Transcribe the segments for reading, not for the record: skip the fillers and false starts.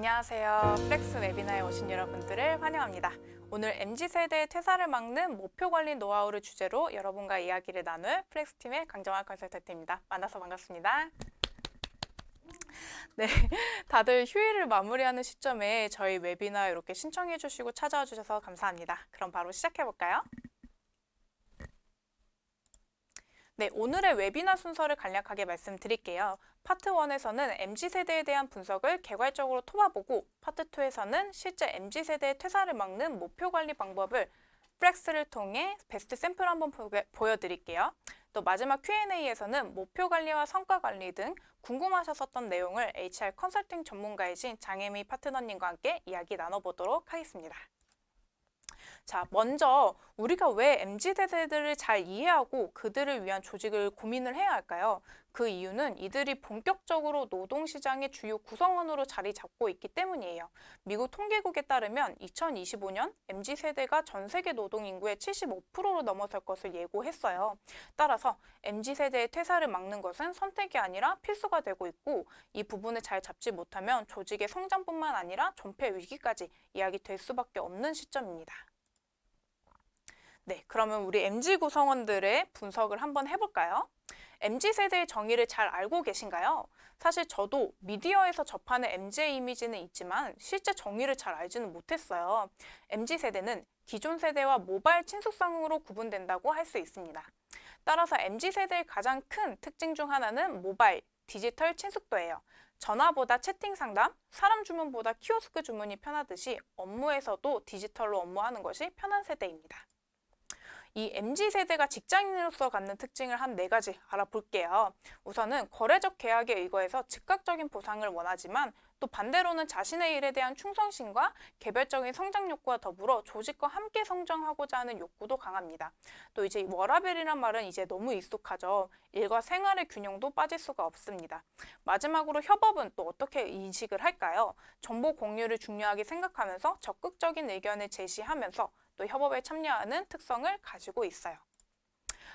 안녕하세요. 플렉스 웨비나에 오신 여러분들을 환영합니다. 오늘 MZ세대의 퇴사를 막는 목표 관리 노하우를 주제로 여러분과 이야기를 나눌 플렉스팀의 강정화 컨설턴트입니다. 만나서 반갑습니다. 네, 다들 휴일을 마무리하는 시점에 저희 웨비나 이렇게 신청해 주시고 찾아와 주셔서 감사합니다. 그럼 바로 시작해 볼까요? 네, 오늘의 웨비나 순서를 간략하게 말씀드릴게요. 파트 1에서는 MZ세대에 대한 분석을 개괄적으로 토마보고 파트 2에서는 실제 MZ세대의 퇴사를 막는 목표 관리 방법을 플렉스를 통해 베스트 샘플 한번 보여드릴게요. 또 마지막 Q&A에서는 목표 관리와 성과 관리 등 궁금하셨던 내용을 HR 컨설팅 전문가이신 장혜미 파트너님과 함께 이야기 나눠보도록 하겠습니다. 자, 먼저 우리가 왜 MZ세대들을 잘 이해하고 그들을 위한 조직을 고민을 해야 할까요? 그 이유는 이들이 본격적으로 노동시장의 주요 구성원으로 자리 잡고 있기 때문이에요. 미국 통계국에 따르면 2025년 MZ세대가 전 세계 노동인구의 75%로 넘어설 것을 예고했어요. 따라서 MZ세대의 퇴사를 막는 것은 선택이 아니라 필수가 되고 있고 이 부분을 잘 잡지 못하면 조직의 성장뿐만 아니라 존폐 위기까지 이야기될 수밖에 없는 시점입니다. 네, 그러면 우리 MZ 구성원들의 분석을 한번 해볼까요? MZ세대의 정의를 잘 알고 계신가요? 사실 저도 미디어에서 접하는 MZ 이미지는 있지만 실제 정의를 잘 알지는 못했어요. MZ세대는 기존 세대와 모바일 친숙성으로 구분된다고 할 수 있습니다. 따라서 MZ세대의 가장 큰 특징 중 하나는 모바일, 디지털 친숙도예요. 전화보다 채팅 상담, 사람 주문보다 키오스크 주문이 편하듯이 업무에서도 디지털로 업무하는 것이 편한 세대입니다. 이 MZ세대가 직장인으로서 갖는 특징을 한 4가지 알아볼게요. 우선은 거래적 계약에 의거해서 즉각적인 보상을 원하지만 또 반대로는 자신의 일에 대한 충성심과 개별적인 성장 욕구와 더불어 조직과 함께 성장하고자 하는 욕구도 강합니다. 또 이제 워라밸이란 말은 이제 너무 익숙하죠. 일과 생활의 균형도 빠질 수가 없습니다. 마지막으로 협업은 또 어떻게 인식을 할까요? 정보 공유를 중요하게 생각하면서 적극적인 의견을 제시하면서 또 협업에 참여하는 특성을 가지고 있어요.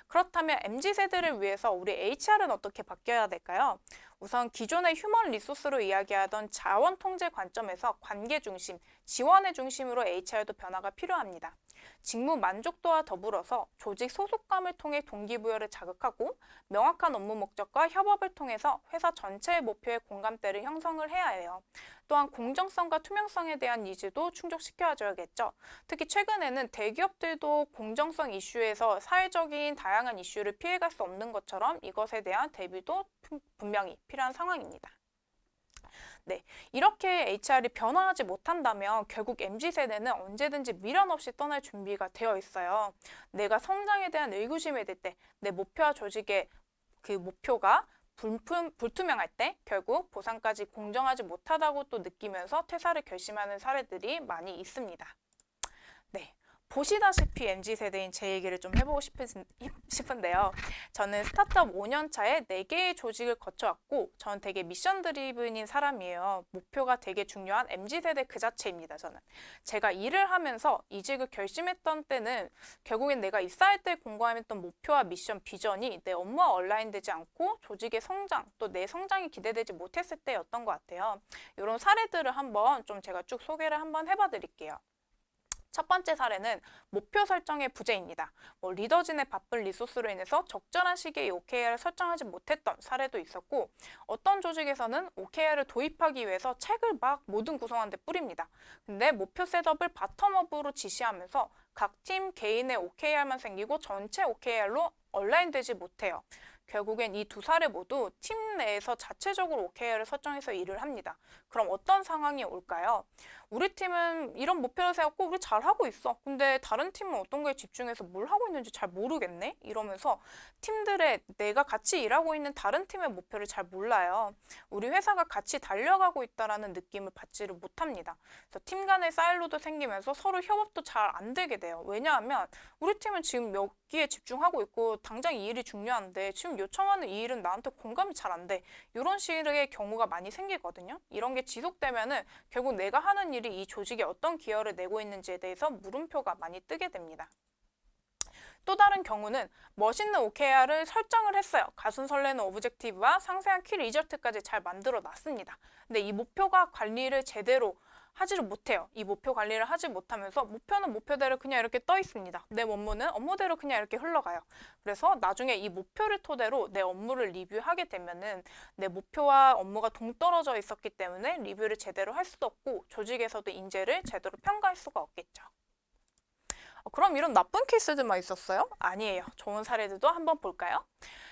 그렇다면 MZ세대를 위해서 우리 HR은 어떻게 바뀌어야 될까요? 우선 기존의 휴먼 리소스로 이야기하던 자원 통제 관점에서 관계 중심, 지원의 중심으로 HR도 변화가 필요합니다. 직무 만족도와 더불어서 조직 소속감을 통해 동기부여를 자극하고 명확한 업무 목적과 협업을 통해서 회사 전체의 목표에 공감대를 형성을 해야 해요. 또한 공정성과 투명성에 대한 니즈도 충족시켜줘야겠죠. 특히 최근에는 대기업들도 공정성 이슈에서 사회적인 다양한 이슈를 피해갈 수 없는 것처럼 이것에 대한 대비도 분명히 필요한 상황입니다. 네, 이렇게 HR이 변화하지 못한다면 결국 MZ세대는 언제든지 미련 없이 떠날 준비가 되어 있어요. 내가 성장에 대한 의구심이 들 때, 내 목표와 조직의 그 목표가 불투명할 때 결국 보상까지 공정하지 못하다고 또 느끼면서 퇴사를 결심하는 사례들이 많이 있습니다. 네. 보시다시피 MZ세대인 제 얘기를 좀 해보고 싶은데요. 저는 스타트업 5년차에 4개의 조직을 거쳐왔고 전 되게 미션 드리븐인 사람이에요. 목표가 되게 중요한 MZ세대 그 자체입니다. 저는. 제가 일을 하면서 이직을 결심했던 때는 결국엔 내가 입사할 때 공고함했던 목표와 미션, 비전이 내 업무와 얼라인되지 않고 조직의 성장, 또 내 성장이 기대되지 못했을 때였던 것 같아요. 이런 사례들을 한번 좀 제가 쭉 소개를 한번 해봐 드릴게요. 첫 번째 사례는 목표 설정의 부재입니다. 리더진의 바쁜 리소스로 인해서 적절한 시기에 OKR을 설정하지 못했던 사례도 있었고 어떤 조직에서는 OKR을 도입하기 위해서 책을 막 모든 구성원한테 뿌립니다. 근데 목표 셋업을 바텀업으로 지시하면서 각 팀 개인의 OKR만 생기고 전체 OKR로 얼라인되지 못해요. 결국엔 이 두 사례 모두 팀 내에서 자체적으로 OKR을 설정해서 일을 합니다. 그럼 어떤 상황이 올까요? 우리 팀은 이런 목표를 세웠고 우리 잘하고 있어. 근데 다른 팀은 어떤 거에 집중해서 뭘 하고 있는지 잘 모르겠네? 이러면서 팀들의 내가 같이 일하고 있는 다른 팀의 목표를 잘 몰라요. 우리 회사가 같이 달려가고 있다는 느낌을 받지를 못합니다. 그래서 팀 간의 사일로도 생기면서 서로 협업도 잘 안 되게 돼요. 왜냐하면 우리 팀은 지금 여기에 집중하고 있고 당장 이 일이 중요한데 지금 요청하는 이 일은 나한테 공감이 잘 안 돼. 이런 식의 경우가 많이 생기거든요. 이런 게 지속되면은 결국 내가 하는 일이 이 조직에 어떤 기여를 내고 있는지에 대해서 물음표가 많이 뜨게 됩니다. 또 다른 경우는 멋있는 OKR을 설정을 했어요. 가슴 설레는 오브젝티브와 상세한 키 리저트까지 잘 만들어 놨습니다. 근데 이 목표가 관리를 제대로 하지를 못해요. 이 목표 관리를 하지 못하면서 목표는 목표대로 그냥 이렇게 떠 있습니다. 내 업무는 업무대로 그냥 이렇게 흘러가요. 그래서 나중에 이 목표를 토대로 내 업무를 리뷰하게 되면은 내 목표와 업무가 동떨어져 있었기 때문에 리뷰를 제대로 할 수도 없고 조직에서도 인재를 제대로 평가할 수가 없겠죠. 그럼 이런 나쁜 케이스들만 있었어요? 아니에요. 좋은 사례들도 한번 볼까요?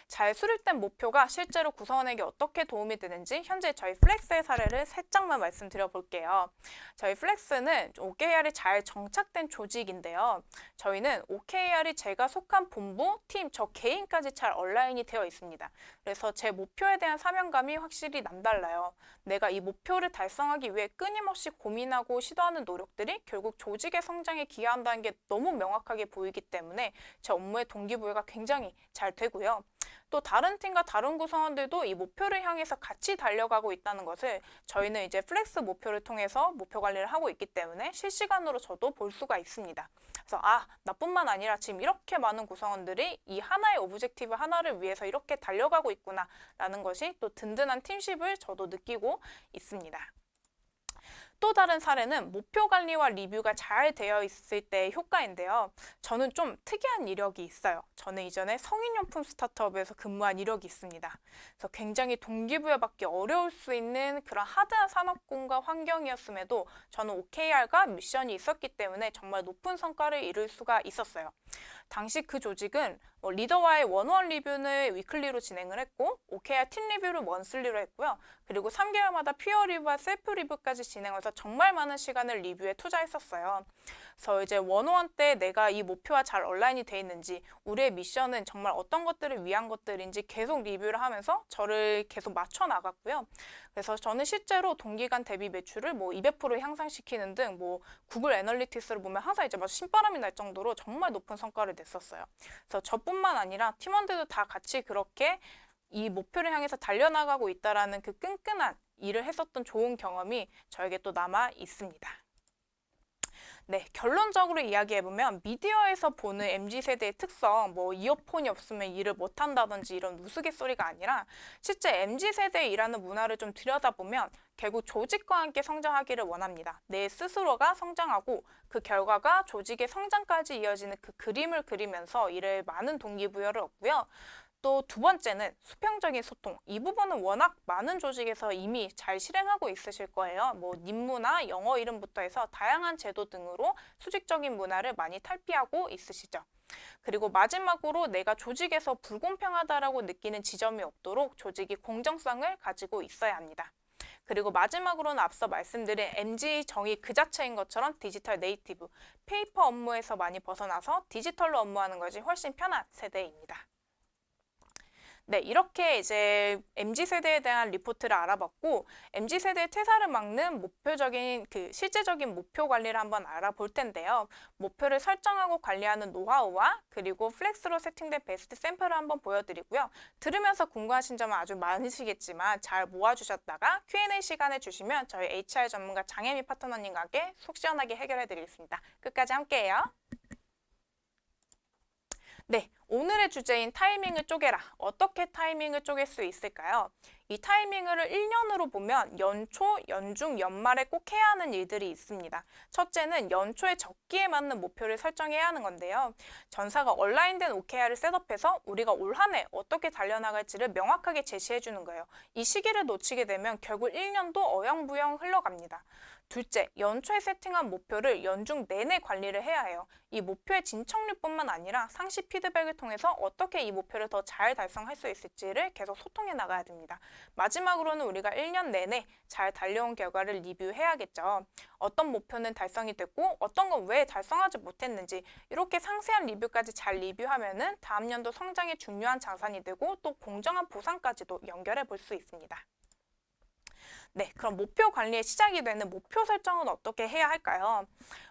잘 수립된 목표가 실제로 구성원에게 어떻게 도움이 되는지 현재 저희 플렉스의 사례를 살짝만 말씀드려 볼게요. 저희 플렉스는 OKR이 잘 정착된 조직인데요. 저희는 OKR이 제가 속한 본부, 팀, 저 개인까지 잘 얼라인이 되어 있습니다. 그래서 제 목표에 대한 사명감이 확실히 남달라요. 내가 이 목표를 달성하기 위해 끊임없이 고민하고 시도하는 노력들이 결국 조직의 성장에 기여한다는 게 너무 명확하게 보이기 때문에 제 업무의 동기부여가 굉장히 잘 되고요. 또 다른 팀과 다른 구성원들도 이 목표를 향해서 같이 달려가고 있다는 것을 저희는 이제 플렉스 목표를 통해서 목표 관리를 하고 있기 때문에 실시간으로 저도 볼 수가 있습니다. 그래서 나뿐만 아니라 지금 이렇게 많은 구성원들이 이 하나의 오브젝티브 하나를 위해서 이렇게 달려가고 있구나라는 것이 또 든든한 팀십을 저도 느끼고 있습니다. 또 다른 사례는 목표 관리와 리뷰가 잘 되어 있을 때의 효과인데요. 저는 좀 특이한 이력이 있어요. 저는 이전에 성인용품 스타트업에서 근무한 이력이 있습니다. 그래서 굉장히 동기부여받기 어려울 수 있는 그런 하드한 산업군과 환경이었음에도 저는 OKR과 미션이 있었기 때문에 정말 높은 성과를 이룰 수가 있었어요. 당시 그 조직은 리더와의 원원 리뷰는 위클리로 진행을 했고 OKR 팀 리뷰를 먼슬리로 했고요. 그리고 3개월마다 피어 리뷰와 셀프 리뷰까지 진행해서 정말 많은 시간을 리뷰에 투자했었어요. 그래서 이제 원어원 때 내가 이 목표와 잘 얼라인이 돼 있는지 우리의 미션은 정말 어떤 것들을 위한 것들인지 계속 리뷰를 하면서 저를 계속 맞춰 나갔고요. 그래서 저는 실제로 동기간 대비 매출을 200% 향상시키는 등 구글 애널리틱스를 보면 항상 이제 신바람이 날 정도로 정말 높은 성과를 냈었어요. 그래서 저뿐만 아니라 팀원들도 다 같이 그렇게 이 목표를 향해서 달려나가고 있다라는 그 끈끈한 일을 했었던 좋은 경험이 저에게 또 남아 있습니다. 네, 결론적으로 이야기해보면 미디어에서 보는 MZ세대의 특성, 이어폰이 없으면 일을 못한다든지 이런 우스갯소리가 아니라 실제 MZ세대에 일하는 문화를 좀 들여다보면 결국 조직과 함께 성장하기를 원합니다. 내 스스로가 성장하고 그 결과가 조직의 성장까지 이어지는 그 그림을 그리면서 일에 많은 동기부여를 얻고요. 또 두 번째는 수평적인 소통. 이 부분은 워낙 많은 조직에서 이미 잘 실행하고 있으실 거예요. 님문화, 영어 이름부터 해서 다양한 제도 등으로 수직적인 문화를 많이 탈피하고 있으시죠. 그리고 마지막으로 내가 조직에서 불공평하다라고 느끼는 지점이 없도록 조직이 공정성을 가지고 있어야 합니다. 그리고 마지막으로는 앞서 말씀드린 MZ 정의 그 자체인 것처럼 디지털 네이티브, 페이퍼 업무에서 많이 벗어나서 디지털로 업무하는 것이 훨씬 편한 세대입니다. 네, 이렇게 이제 MZ세대에 대한 리포트를 알아봤고 MZ세대의 퇴사를 막는 실제적인 목표 관리를 한번 알아볼 텐데요. 목표를 설정하고 관리하는 노하우와 그리고 플렉스로 세팅된 베스트 샘플을 한번 보여드리고요. 들으면서 궁금하신 점은 아주 많으시겠지만 잘 모아주셨다가 Q&A 시간을 주시면 저희 HR 전문가 장혜미 파트너님과 함께 속 시원하게 해결해드리겠습니다. 끝까지 함께해요. 네, 오늘의 주제인 타이밍을 쪼개라. 어떻게 타이밍을 쪼갤 수 있을까요? 이 타이밍을 1년으로 보면 연초, 연중, 연말에 꼭 해야 하는 일들이 있습니다. 첫째는 연초에 적기에 맞는 목표를 설정해야 하는 건데요. 전사가 온라인된 OKR을 셋업해서 우리가 올 한 해 어떻게 달려나갈지를 명확하게 제시해 주는 거예요. 이 시기를 놓치게 되면 결국 1년도 어영부영 흘러갑니다. 둘째, 연초에 세팅한 목표를 연중 내내 관리를 해야 해요. 이 목표의 진척률뿐만 아니라 상시 피드백을 통해서 어떻게 이 목표를 더 잘 달성할 수 있을지를 계속 소통해 나가야 됩니다. 마지막으로는 우리가 1년 내내 잘 달려온 결과를 리뷰해야겠죠. 어떤 목표는 달성이 됐고 어떤 건 왜 달성하지 못했는지 이렇게 상세한 리뷰까지 잘 리뷰하면은 다음 연도 성장에 중요한 자산이 되고 또 공정한 보상까지도 연결해 볼 수 있습니다. 네, 그럼 목표 관리의 시작이 되는 목표 설정은 어떻게 해야 할까요?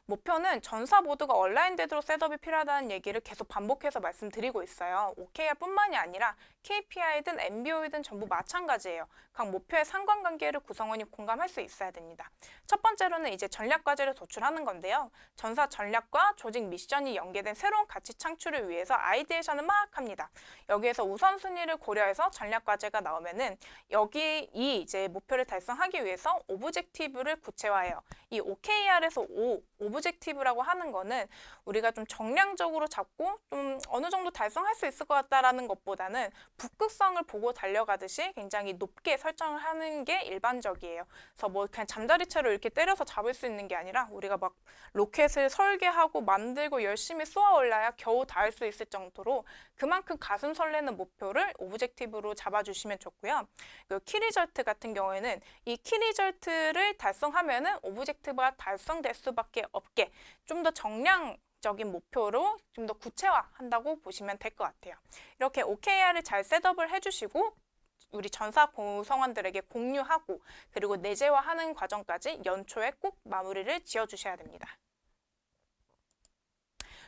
목표는 전사 모두가 온라인 되도록 셋업이 필요하다는 얘기를 계속 반복해서 말씀드리고 있어요. OKR뿐만이 아니라 KPI든 MBO이든 전부 마찬가지예요. 각 목표의 상관관계를 구성원이 공감할 수 있어야 됩니다. 첫 번째로는 이제 전략 과제를 도출하는 건데요. 전사 전략과 조직 미션이 연계된 새로운 가치 창출을 위해서 아이디에이션을 막 합니다. 여기에서 우선순위를 고려해서 전략 과제가 나오면은 여기 이 이제 목표를 달성하기 위해서 오브젝티브를 구체화해요. 이 OKR에서 오브젝티브라고 하는 거는 우리가 좀 정량적으로 잡고 좀 어느 정도 달성할 수 있을 것 같다라는 것보다는 북극성을 보고 달려가듯이 굉장히 높게 설정을 하는 게 일반적이에요. 그래서 뭐 그냥 잠자리채로 이렇게 때려서 잡을 수 있는 게 아니라 우리가 막 로켓을 설계하고 만들고 열심히 쏘아 올라야 겨우 닿을 수 있을 정도로 그만큼 가슴 설레는 목표를 오브젝티브로 잡아주시면 좋고요. 그 키리절트 같은 경우에는 이 키리절트를 달성하면은 오브젝티브가 달성될 수밖에 없게 좀 더 정량적인 목표로 좀 더 구체화한다고 보시면 될 것 같아요. 이렇게 OKR을 잘 셋업을 해주시고 우리 전사 구성원들에게 공유하고 그리고 내재화하는 과정까지 연초에 꼭 마무리를 지어주셔야 됩니다.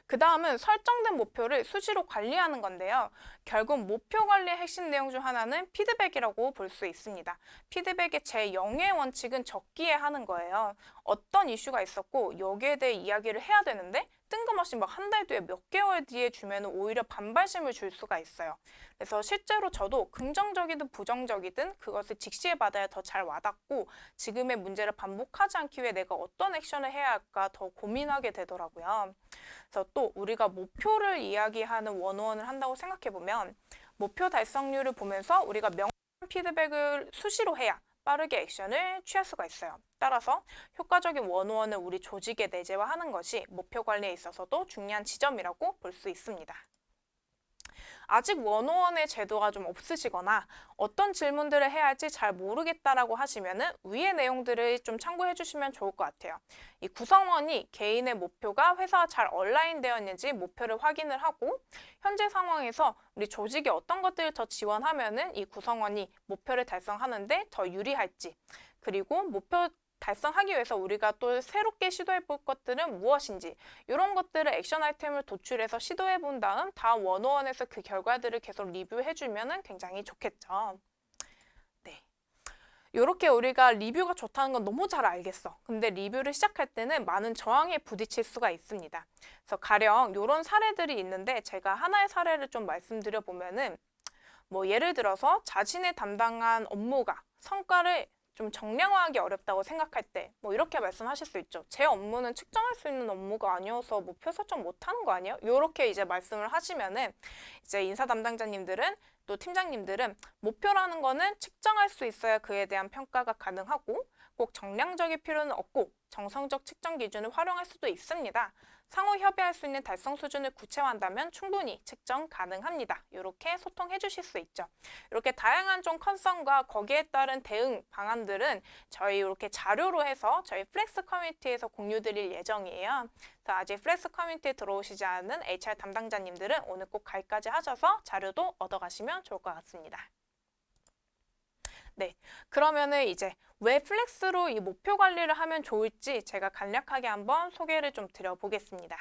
그 다음은 설정된 목표를 수시로 관리하는 건데요. 결국 목표 관리의 핵심 내용 중 하나는 피드백이라고 볼 수 있습니다. 피드백의 제0의 원칙은 적기에 하는 거예요. 어떤 이슈가 있었고 여기에 대해 이야기를 해야 되는데 뜬금없이 막 한 달 뒤에 몇 개월 뒤에 주면 오히려 반발심을 줄 수가 있어요. 그래서 실제로 저도 긍정적이든 부정적이든 그것을 직시해 받아야 더 잘 와닿고 지금의 문제를 반복하지 않기 위해 내가 어떤 액션을 해야 할까 더 고민하게 되더라고요. 그래서 또 우리가 목표를 이야기하는 원어원을 한다고 생각해 보면 목표 달성률을 보면서 우리가 명확한 피드백을 수시로 해야 빠르게 액션을 취할 수가 있어요. 따라서 효과적인 원어원을 우리 조직에 내재화하는 것이 목표 관리에 있어서도 중요한 지점이라고 볼 수 있습니다. 아직 원어원의 제도가 좀 없으시거나 어떤 질문들을 해야 할지 잘 모르겠다라고 하시면은 위의 내용들을 좀 참고해 주시면 좋을 것 같아요. 이 구성원이 개인의 목표가 회사와 잘 얼라인되어 있는지 목표를 확인을 하고 현재 상황에서 우리 조직이 어떤 것들을 더 지원하면은 이 구성원이 목표를 달성하는데 더 유리할지 그리고 목표 달성하기 위해서 우리가 또 새롭게 시도해 볼 것들은 무엇인지 이런 것들을 액션 아이템을 도출해서 시도해 본 다음 원어원에서 그 결과들을 계속 리뷰해 주면 굉장히 좋겠죠. 네. 이렇게 우리가 리뷰가 좋다는 건 너무 잘 알겠어. 근데 리뷰를 시작할 때는 많은 저항에 부딪힐 수가 있습니다. 그래서 가령 이런 사례들이 있는데 제가 하나의 사례를 좀 말씀드려 보면은 뭐 예를 들어서 자신의 담당한 업무가 성과를 좀 정량화하기 어렵다고 생각할 때 뭐 이렇게 말씀하실 수 있죠. 제 업무는 측정할 수 있는 업무가 아니어서 목표 설정 못하는 거 아니에요? 이렇게 이제 말씀을 하시면은 이제 인사 담당자님들은 또 팀장님들은 목표라는 거는 측정할 수 있어야 그에 대한 평가가 가능하고 꼭 정량적일 필요는 없고 정성적 측정 기준을 활용할 수도 있습니다. 상호 협의할 수 있는 달성 수준을 구체화한다면 충분히 측정 가능합니다. 이렇게 소통해 주실 수 있죠. 이렇게 다양한 좀 컨선과 거기에 따른 대응 방안들은 저희 이렇게 자료로 해서 저희 플렉스 커뮤니티에서 공유 드릴 예정이에요. 그래서 아직 플렉스 커뮤니티에 들어오시지 않은 HR 담당자님들은 오늘 꼭 가입까지 하셔서 자료도 얻어가시면 좋을 것 같습니다. 네, 그러면은 이제 왜 플렉스로 이 목표 관리를 하면 좋을지 제가 간략하게 한번 소개를 좀 드려보겠습니다.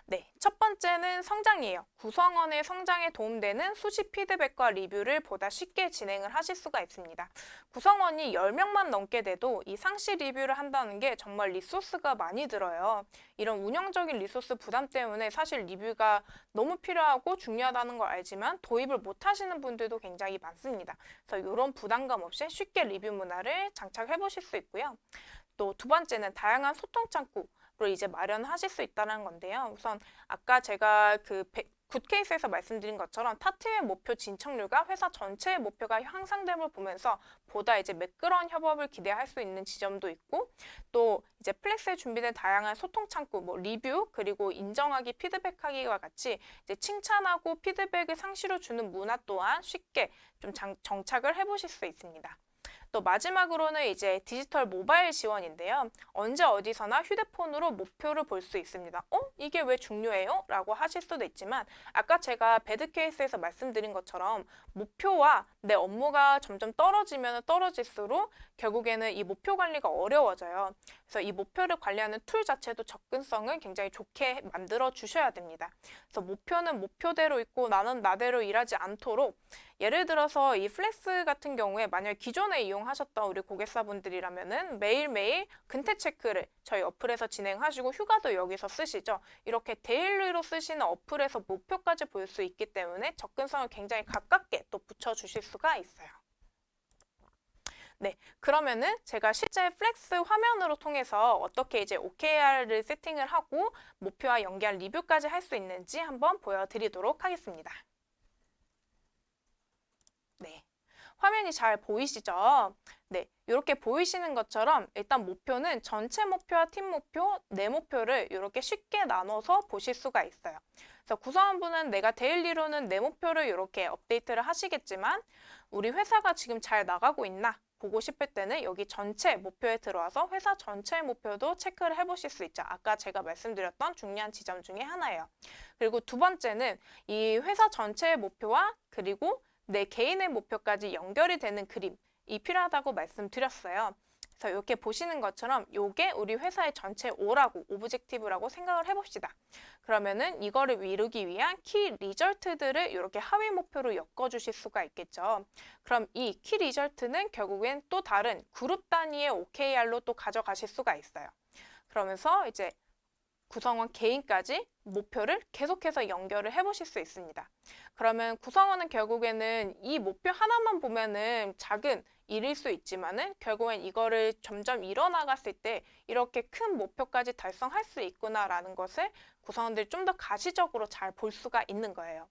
네, 첫 번째는 성장이에요. 구성원의 성장에 도움되는 수시 피드백과 리뷰를 보다 쉽게 진행을 하실 수가 있습니다. 구성원이 10명만 넘게 돼도 이 상시 리뷰를 한다는 게 정말 리소스가 많이 들어요. 이런 운영적인 리소스 부담 때문에 사실 리뷰가 너무 필요하고 중요하다는 걸 알지만 도입을 못 하시는 분들도 굉장히 많습니다. 그래서 이런 부담감 없이 쉽게 리뷰 문화를 장착해 보실 수 있고요. 또 두 번째는 다양한 소통 창구 로 이제 마련하실 수 있다는 건데요. 우선 아까 제가 그 굿케이스에서 말씀드린 것처럼 타 팀의 목표 진척률과 회사 전체의 목표가 향상됨을 보면서 보다 이제 매끄러운 협업을 기대할 수 있는 지점도 있고 또 이제 플렉스에 준비된 다양한 소통 창구, 뭐 리뷰 그리고 인정하기, 피드백하기와 같이 이제 칭찬하고 피드백을 상시로 주는 문화 또한 쉽게 좀 정착을 해보실 수 있습니다. 또 마지막으로는 이제 디지털 모바일 지원인데요. 언제 어디서나 휴대폰으로 목표를 볼 수 있습니다. 이게 왜 중요해요? 라고 하실 수도 있지만 아까 제가 배드 케이스에서 말씀드린 것처럼 목표와 내 업무가 점점 떨어지면 떨어질수록 결국에는 이 목표 관리가 어려워져요. 그래서 이 목표를 관리하는 툴 자체도 접근성을 굉장히 좋게 만들어 주셔야 됩니다. 그래서 목표는 목표대로 있고 나는 나대로 일하지 않도록 예를 들어서 이 플렉스 같은 경우에 만약 기존에 이용하셨던 우리 고객사분들이라면은 매일매일 근태 체크를 저희 어플에서 진행하시고 휴가도 여기서 쓰시죠. 이렇게 데일리로 쓰시는 어플에서 목표까지 볼 수 있기 때문에 접근성을 굉장히 가깝게 또 붙여주실 수가 있어요. 네, 그러면은 제가 실제 플렉스 화면으로 통해서 어떻게 이제 OKR을 세팅을 하고 목표와 연계한 리뷰까지 할 수 있는지 한번 보여드리도록 하겠습니다. 네, 화면이 잘 보이시죠? 네, 이렇게 보이시는 것처럼 일단 목표는 전체 목표와 팀 목표, 내 목표를 이렇게 쉽게 나눠서 보실 수가 있어요. 그래서 구성원분은 내가 데일리로는 내 목표를 이렇게 업데이트를 하시겠지만 우리 회사가 지금 잘 나가고 있나 보고 싶을 때는 여기 전체 목표에 들어와서 회사 전체의 목표도 체크를 해보실 수 있죠. 아까 제가 말씀드렸던 중요한 지점 중에 하나예요. 그리고 두 번째는 이 회사 전체의 목표와 그리고 내 개인의 목표까지 연결이 되는 그림이 필요하다고 말씀드렸어요. 그래서 이렇게 보시는 것처럼 이게 우리 회사의 전체 O라고, 오브젝티브라고 생각을 해봅시다. 그러면은 이거를 이루기 위한 키 리절트들을 이렇게 하위 목표로 엮어주실 수가 있겠죠. 그럼 이 키 리절트는 결국엔 또 다른 그룹 단위의 OKR로 또 가져가실 수가 있어요. 그러면서 이제 구성원 개인까지 목표를 계속해서 연결을 해보실 수 있습니다. 그러면 구성원은 결국에는 이 목표 하나만 보면은 작은 일일 수 있지만은 결국엔 이거를 점점 이뤄나갔을 때 이렇게 큰 목표까지 달성할 수 있구나라는 것을 구성원들이 좀 더 가시적으로 잘 볼 수가 있는 거예요.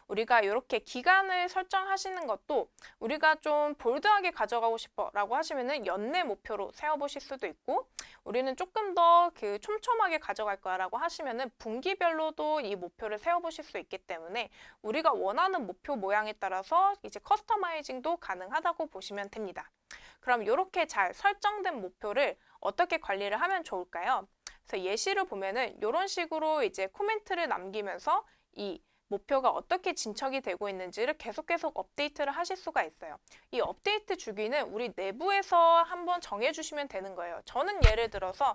우리가 이렇게 기간을 설정하시는 것도 우리가 좀 볼드하게 가져가고 싶어 라고 하시면은 연내 목표로 세워보실 수도 있고 우리는 조금 더 촘촘하게 가져갈 거야 라고 하시면은 분기별로도 이 목표를 세워보실 수 있기 때문에 우리가 원하는 목표 모양에 따라서 이제 커스터마이징도 가능하다고 보시면 됩니다. 그럼 이렇게 잘 설정된 목표를 어떻게 관리를 하면 좋을까요? 그래서 예시를 보면은 이런 식으로 이제 코멘트를 남기면서 이 목표가 어떻게 진척이 되고 있는지를 계속 업데이트를 하실 수가 있어요. 이 업데이트 주기는 우리 내부에서 한번 정해주시면 되는 거예요. 저는 예를 들어서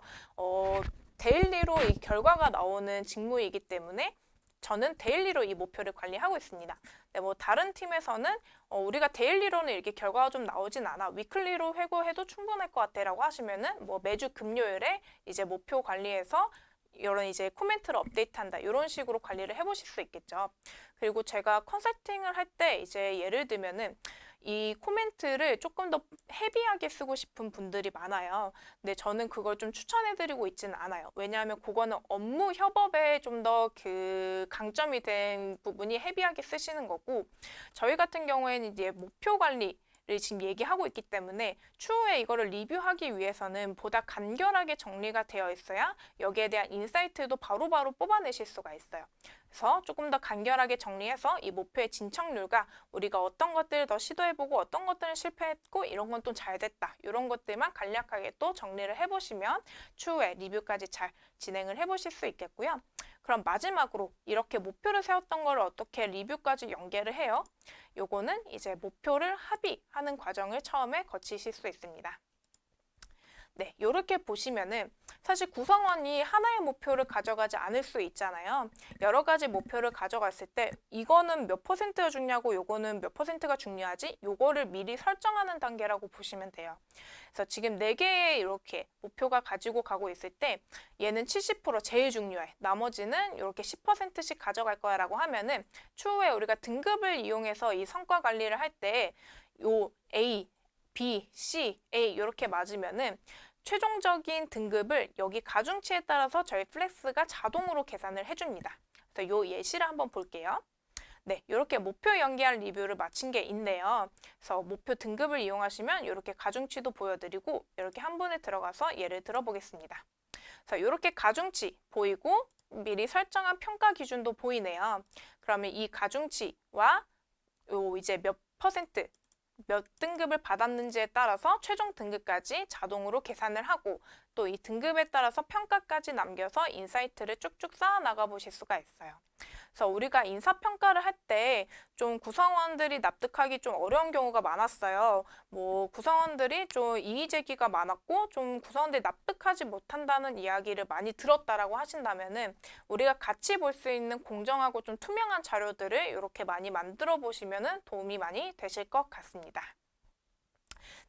데일리로 이 결과가 나오는 직무이기 때문에 저는 데일리로 이 목표를 관리하고 있습니다. 네, 뭐 다른 팀에서는 우리가 데일리로는 이렇게 결과가 좀 나오진 않아. 위클리로 회고해도 충분할 것 같아라고 하시면은 뭐 매주 금요일에 이제 목표 관리해서 이런 이제 코멘트를 업데이트한다. 이런 식으로 관리를 해보실 수 있겠죠. 그리고 제가 컨설팅을 할 때 이제 예를 들면은 이 코멘트를 조금 더 헤비하게 쓰고 싶은 분들이 많아요. 근데 저는 그걸 좀 추천해드리고 있지는 않아요. 왜냐하면 그거는 업무 협업에 좀 더 강점이 된 부분이 헤비하게 쓰시는 거고 저희 같은 경우에는 이제 목표 관리 를 지금 얘기하고 있기 때문에 추후에 이거를 리뷰하기 위해서는 보다 간결하게 정리가 되어 있어야 여기에 대한 인사이트도 바로바로 뽑아내실 수가 있어요. 그래서 조금 더 간결하게 정리해서 이 목표의 진척률과 우리가 어떤 것들을 더 시도해보고 어떤 것들은 실패했고 이런 건 또 잘 됐다. 이런 것들만 간략하게 또 정리를 해보시면 추후에 리뷰까지 잘 진행을 해보실 수 있겠고요. 그럼 마지막으로 이렇게 목표를 세웠던 걸 어떻게 리뷰까지 연계를 해요? 요거는 이제 목표를 합의하는 과정을 처음에 거치실 수 있습니다. 네, 이렇게 보시면은 사실 구성원이 하나의 목표를 가져가지 않을 수 있잖아요. 여러 가지 목표를 가져갔을 때 이거는 몇 퍼센트가 중요하고 요거는 몇 퍼센트가 중요하지? 요거를 미리 설정하는 단계라고 보시면 돼요. 그래서 지금 4개의 이렇게 목표가 가지고 가고 있을 때 얘는 70% 제일 중요해. 나머지는 이렇게 10%씩 가져갈 거야 라고 하면은 추후에 우리가 등급을 이용해서 이 성과 관리를 할 때 요 A, B, C, A 이렇게 맞으면은 최종적인 등급을 여기 가중치에 따라서 저희 플렉스가 자동으로 계산을 해줍니다. 그래서 요 예시를 한번 볼게요. 네, 이렇게 목표 연계한 리뷰를 마친 게 있네요. 그래서 목표 등급을 이용하시면 이렇게 가중치도 보여드리고 이렇게 한 번에 들어가서 예를 들어보겠습니다. 그래서 이렇게 가중치 보이고 미리 설정한 평가 기준도 보이네요. 그러면 이 가중치와 요 이제 몇 퍼센트 몇 등급을 받았는지에 따라서 최종 등급까지 자동으로 계산을 하고 또 이 등급에 따라서 평가까지 남겨서 인사이트를 쭉쭉 쌓아 나가 보실 수가 있어요. 그래서 우리가 인사평가를 할 때 좀 구성원들이 납득하기 좀 어려운 경우가 많았어요. 뭐 구성원들이 좀 이의 제기가 많았고 좀 구성원들이 납득하지 못한다는 이야기를 많이 들었다라고 하신다면은 우리가 같이 볼 수 있는 공정하고 좀 투명한 자료들을 이렇게 많이 만들어 보시면은 도움이 많이 되실 것 같습니다.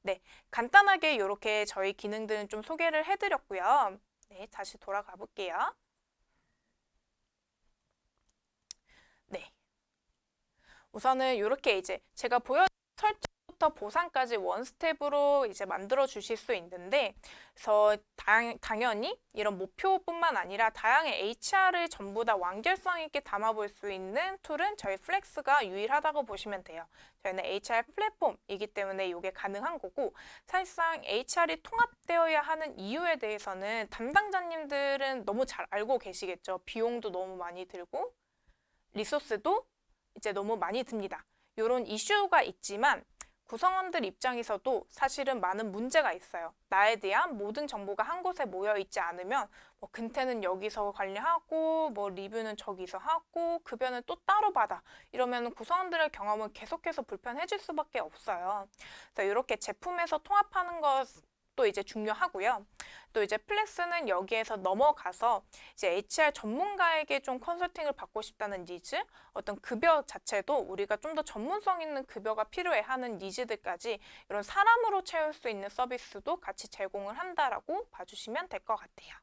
네, 간단하게 이렇게 저희 기능들은 좀 소개를 해드렸고요. 네, 다시 돌아가 볼게요. 네. 우선은 이렇게 이제 제가 보여드린 설정부터 보상까지 원스텝으로 이제 만들어 주실 수 있는데, 그래서 당연히 이런 목표뿐만 아니라 다양한 HR을 전부 다 완결성 있게 담아볼 수 있는 툴은 저희 플렉스가 유일하다고 보시면 돼요. 저희는 HR 플랫폼이기 때문에 이게 가능한 거고, 사실상 HR이 통합되어야 하는 이유에 대해서는 담당자님들은 너무 잘 알고 계시겠죠. 비용도 너무 많이 들고, 리소스도 이제 너무 많이 듭니다. 이런 이슈가 있지만 구성원들 입장에서도 사실은 많은 문제가 있어요. 나에 대한 모든 정보가 한 곳에 모여 있지 않으면 뭐 근태는 여기서 관리하고 뭐 리뷰는 저기서 하고 급여는 또 따로 받아 이러면 구성원들의 경험은 계속해서 불편해질 수밖에 없어요. 그래서 이렇게 제품에서 통합하는 것도 이제 중요하고요. 또 이제 플렉스는 여기에서 넘어가서 이제 HR 전문가에게 좀 컨설팅을 받고 싶다는 니즈, 어떤 급여 자체도 우리가 좀 더 전문성 있는 급여가 필요해 하는 니즈들까지 이런 사람으로 채울 수 있는 서비스도 같이 제공을 한다라고 봐주시면 될 것 같아요.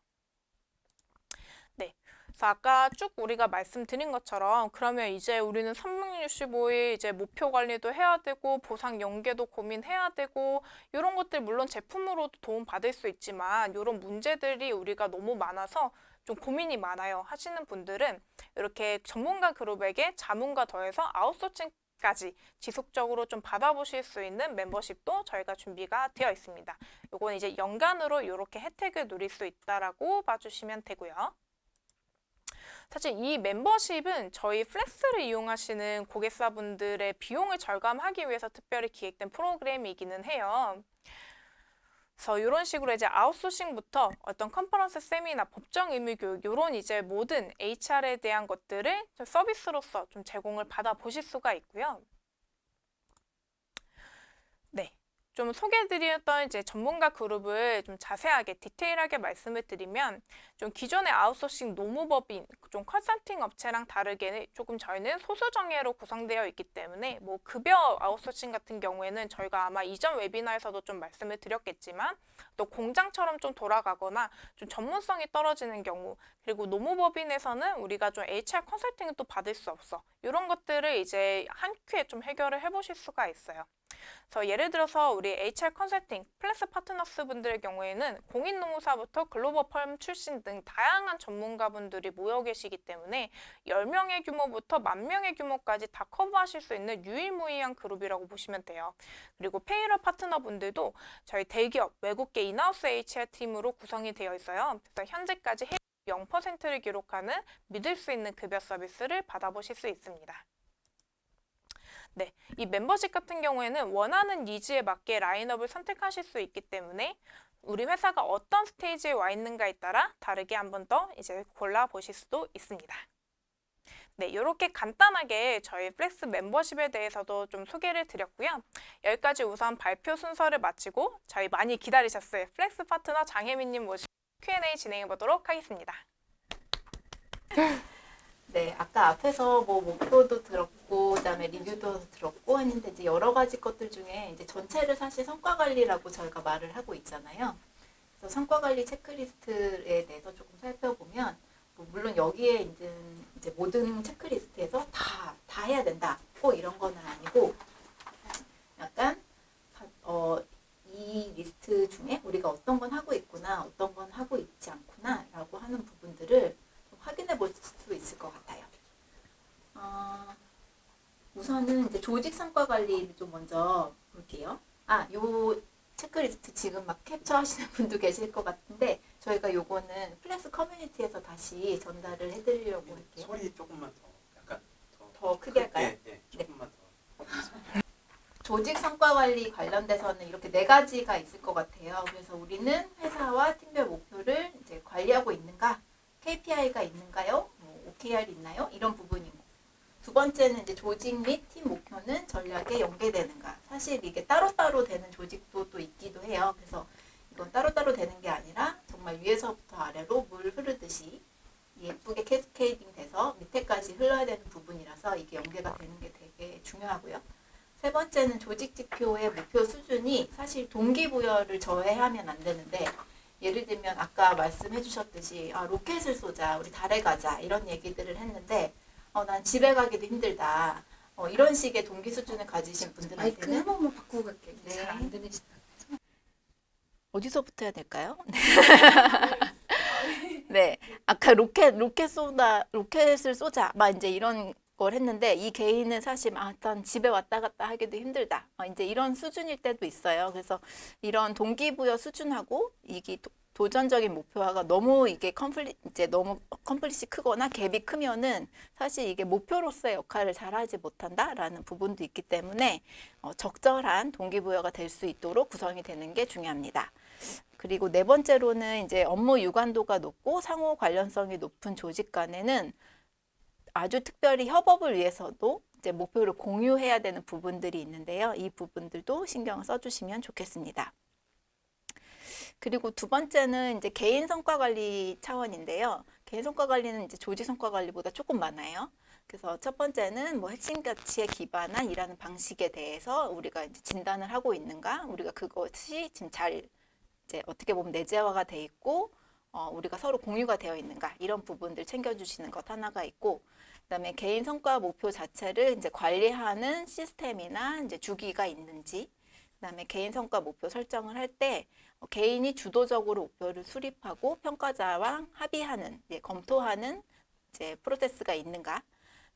네. 그래서 아까 쭉 우리가 말씀드린 것처럼 그러면 이제 우리는 365일 이제 목표 관리도 해야 되고 보상 연계도 고민해야 되고 이런 것들 물론 제품으로도 도움 받을 수 있지만 이런 문제들이 우리가 너무 많아서 좀 고민이 많아요 하시는 분들은 이렇게 전문가 그룹에게 자문과 더해서 아웃소싱까지 지속적으로 좀 받아보실 수 있는 멤버십도 저희가 준비가 되어 있습니다. 요건 이제 연간으로 이렇게 혜택을 누릴 수 있다라고 봐주시면 되고요. 사실 이 멤버십은 저희 플렉스를 이용하시는 고객사분들의 비용을 절감하기 위해서 특별히 기획된 프로그램이기는 해요. 그래서 이런 식으로 이제 아웃소싱부터 어떤 컨퍼런스 세미나, 법정 의무 교육 이런 이제 모든 HR에 대한 것들을 좀 서비스로서 좀 제공을 받아 보실 수가 있고요. 네. 좀 소개해드렸던 이제 전문가 그룹을 좀 자세하게 디테일하게 말씀을 드리면 좀 기존의 아웃소싱 노무법인 좀 컨설팅 업체랑 다르게 조금 저희는 소수 정예로 구성되어 있기 때문에 뭐 급여 아웃소싱 같은 경우에는 저희가 아마 이전 웨비나에서도 좀 말씀을 드렸겠지만 또 공장처럼 좀 돌아가거나 좀 전문성이 떨어지는 경우 그리고 노무법인에서는 우리가 좀 HR 컨설팅을 또 받을 수 없어 이런 것들을 이제 한 큐에 좀 해결을 해보실 수가 있어요. 그래서 예를 들어서 우리 HR 컨설팅, 플렉스 파트너스 분들의 경우에는 공인노무사부터 글로벌 펌 출신 등 다양한 전문가분들이 모여 계시기 때문에 10명의 규모부터 10,000명의 규모까지 다 커버하실 수 있는 유일무이한 그룹이라고 보시면 돼요. 그리고 페이럴 파트너분들도 저희 대기업, 외국계 인하우스 HR 팀으로 구성이 되어 있어요. 그래서 현재까지 해외 0%를 기록하는 믿을 수 있는 급여 서비스를 받아보실 수 있습니다. 네, 이 멤버십 같은 경우에는 원하는 니즈에 맞게 라인업을 선택하실 수 있기 때문에 우리 회사가 어떤 스테이지에 와 있는가에 따라 다르게 한 번 더 이제 골라보실 수도 있습니다. 네, 이렇게 간단하게 저희 플렉스 멤버십에 대해서도 좀 소개를 드렸고요. 여기까지 우선 발표 순서를 마치고 저희 많이 기다리셨어요. 플렉스 파트너 장혜민님 모시고 Q&A 진행해 보도록 하겠습니다. 네, 아까 앞에서 뭐 목표도 들었고, 그다음에 리뷰도 들었고 했는데 이제 여러 가지 것들 중에 이제 전체를 사실 성과 관리라고 저희가 말을 하고 있잖아요. 그래서 성과 관리 체크리스트에 대해서 조금 살펴보면, 뭐 물론 여기에 이제 모든 체크리스트에서 다 해야 된다, 꼭 이런 거는 아니고, 약간 이 리스트 중에 우리가 어떤 건 하고 있구나, 어떤 건 하고 있지 않구나라고 하는 부분들을 확인해 볼 수 있을 것 같아요. 우선은 이제 조직 성과 관리를 좀 먼저 볼게요. 요 체크리스트 지금 막 캡처하시는 분도 계실 것 같은데 저희가 요거는 플렉스 커뮤니티에서 다시 전달을 해드리려고 할게요. 소리 조금만 더, 약간 더 크게 할까요? 네, 조금만 더. 조직 성과 관리 관련돼서는 이렇게 네 가지가 있을 것 같아요. 그래서 우리는 회사와 팀별 목표를 이제 관리하고 있는가, KPI가 있는가요, 뭐 OKR 있나요? 이런 부분이고. 두 번째는 이제 조직 및 팀 목표는 전략에 연계되는가. 사실 이게 따로따로 되는 조직도 또 있기도 해요. 그래서 이건 따로따로 되는 게 아니라 정말 위에서부터 아래로 물 흐르듯이 예쁘게 캐스케이딩 돼서 밑에까지 흘러야 되는 부분이라서 이게 연계가 되는 게 되게 중요하고요. 세 번째는 조직 지표의 목표 수준이 사실 동기부여를 저해하면 안 되는데, 예를 들면 아까 말씀해 주셨듯이 로켓을 쏘자, 우리 달에 가자 이런 얘기들을 했는데 난 집에 가기도 힘들다. 이런 식의 동기 수준을 가지신 마이크 분들한테는 한 번만 바꾸고 갈게요. 네. 잘 안 들리시다. 어디서부터 해야 될까요? 네. 아까 로켓을 쏘자. 막 이제 이런 걸 했는데, 이 개인은 사실 난 집에 왔다 갔다 하기도 힘들다. 이제 이런 수준일 때도 있어요. 그래서 이런 동기부여 수준하고 이게 도전적인 목표화가 너무 이게 너무 컨플릿이 크거나 갭이 크면은 사실 이게 목표로서의 역할을 잘 하지 못한다라는 부분도 있기 때문에 적절한 동기부여가 될 수 있도록 구성이 되는 게 중요합니다. 그리고 네 번째로는 이제 업무 유관도가 높고 상호 관련성이 높은 조직 간에는 아주 특별히 협업을 위해서도 이제 목표를 공유해야 되는 부분들이 있는데요. 이 부분들도 신경을 써주시면 좋겠습니다. 그리고 두 번째는 이제 개인 성과 관리 차원인데요. 개인 성과 관리는 이제 조직 성과 관리보다 조금 많아요. 그래서 첫 번째는 뭐 핵심 가치에 기반한 일하는 방식에 대해서 우리가 이제 진단을 하고 있는가, 우리가 그것이 지금 잘 이제 어떻게 보면 내재화가 돼 있고 우리가 서로 공유가 되어 있는가, 이런 부분들 챙겨주시는 것 하나가 있고, 그다음에 개인 성과 목표 자체를 이제 관리하는 시스템이나 이제 주기가 있는지, 그다음에 개인 성과 목표 설정을 할 때 개인이 주도적으로 목표를 수립하고 평가자와 합의하는, 검토하는 이제 프로세스가 있는가,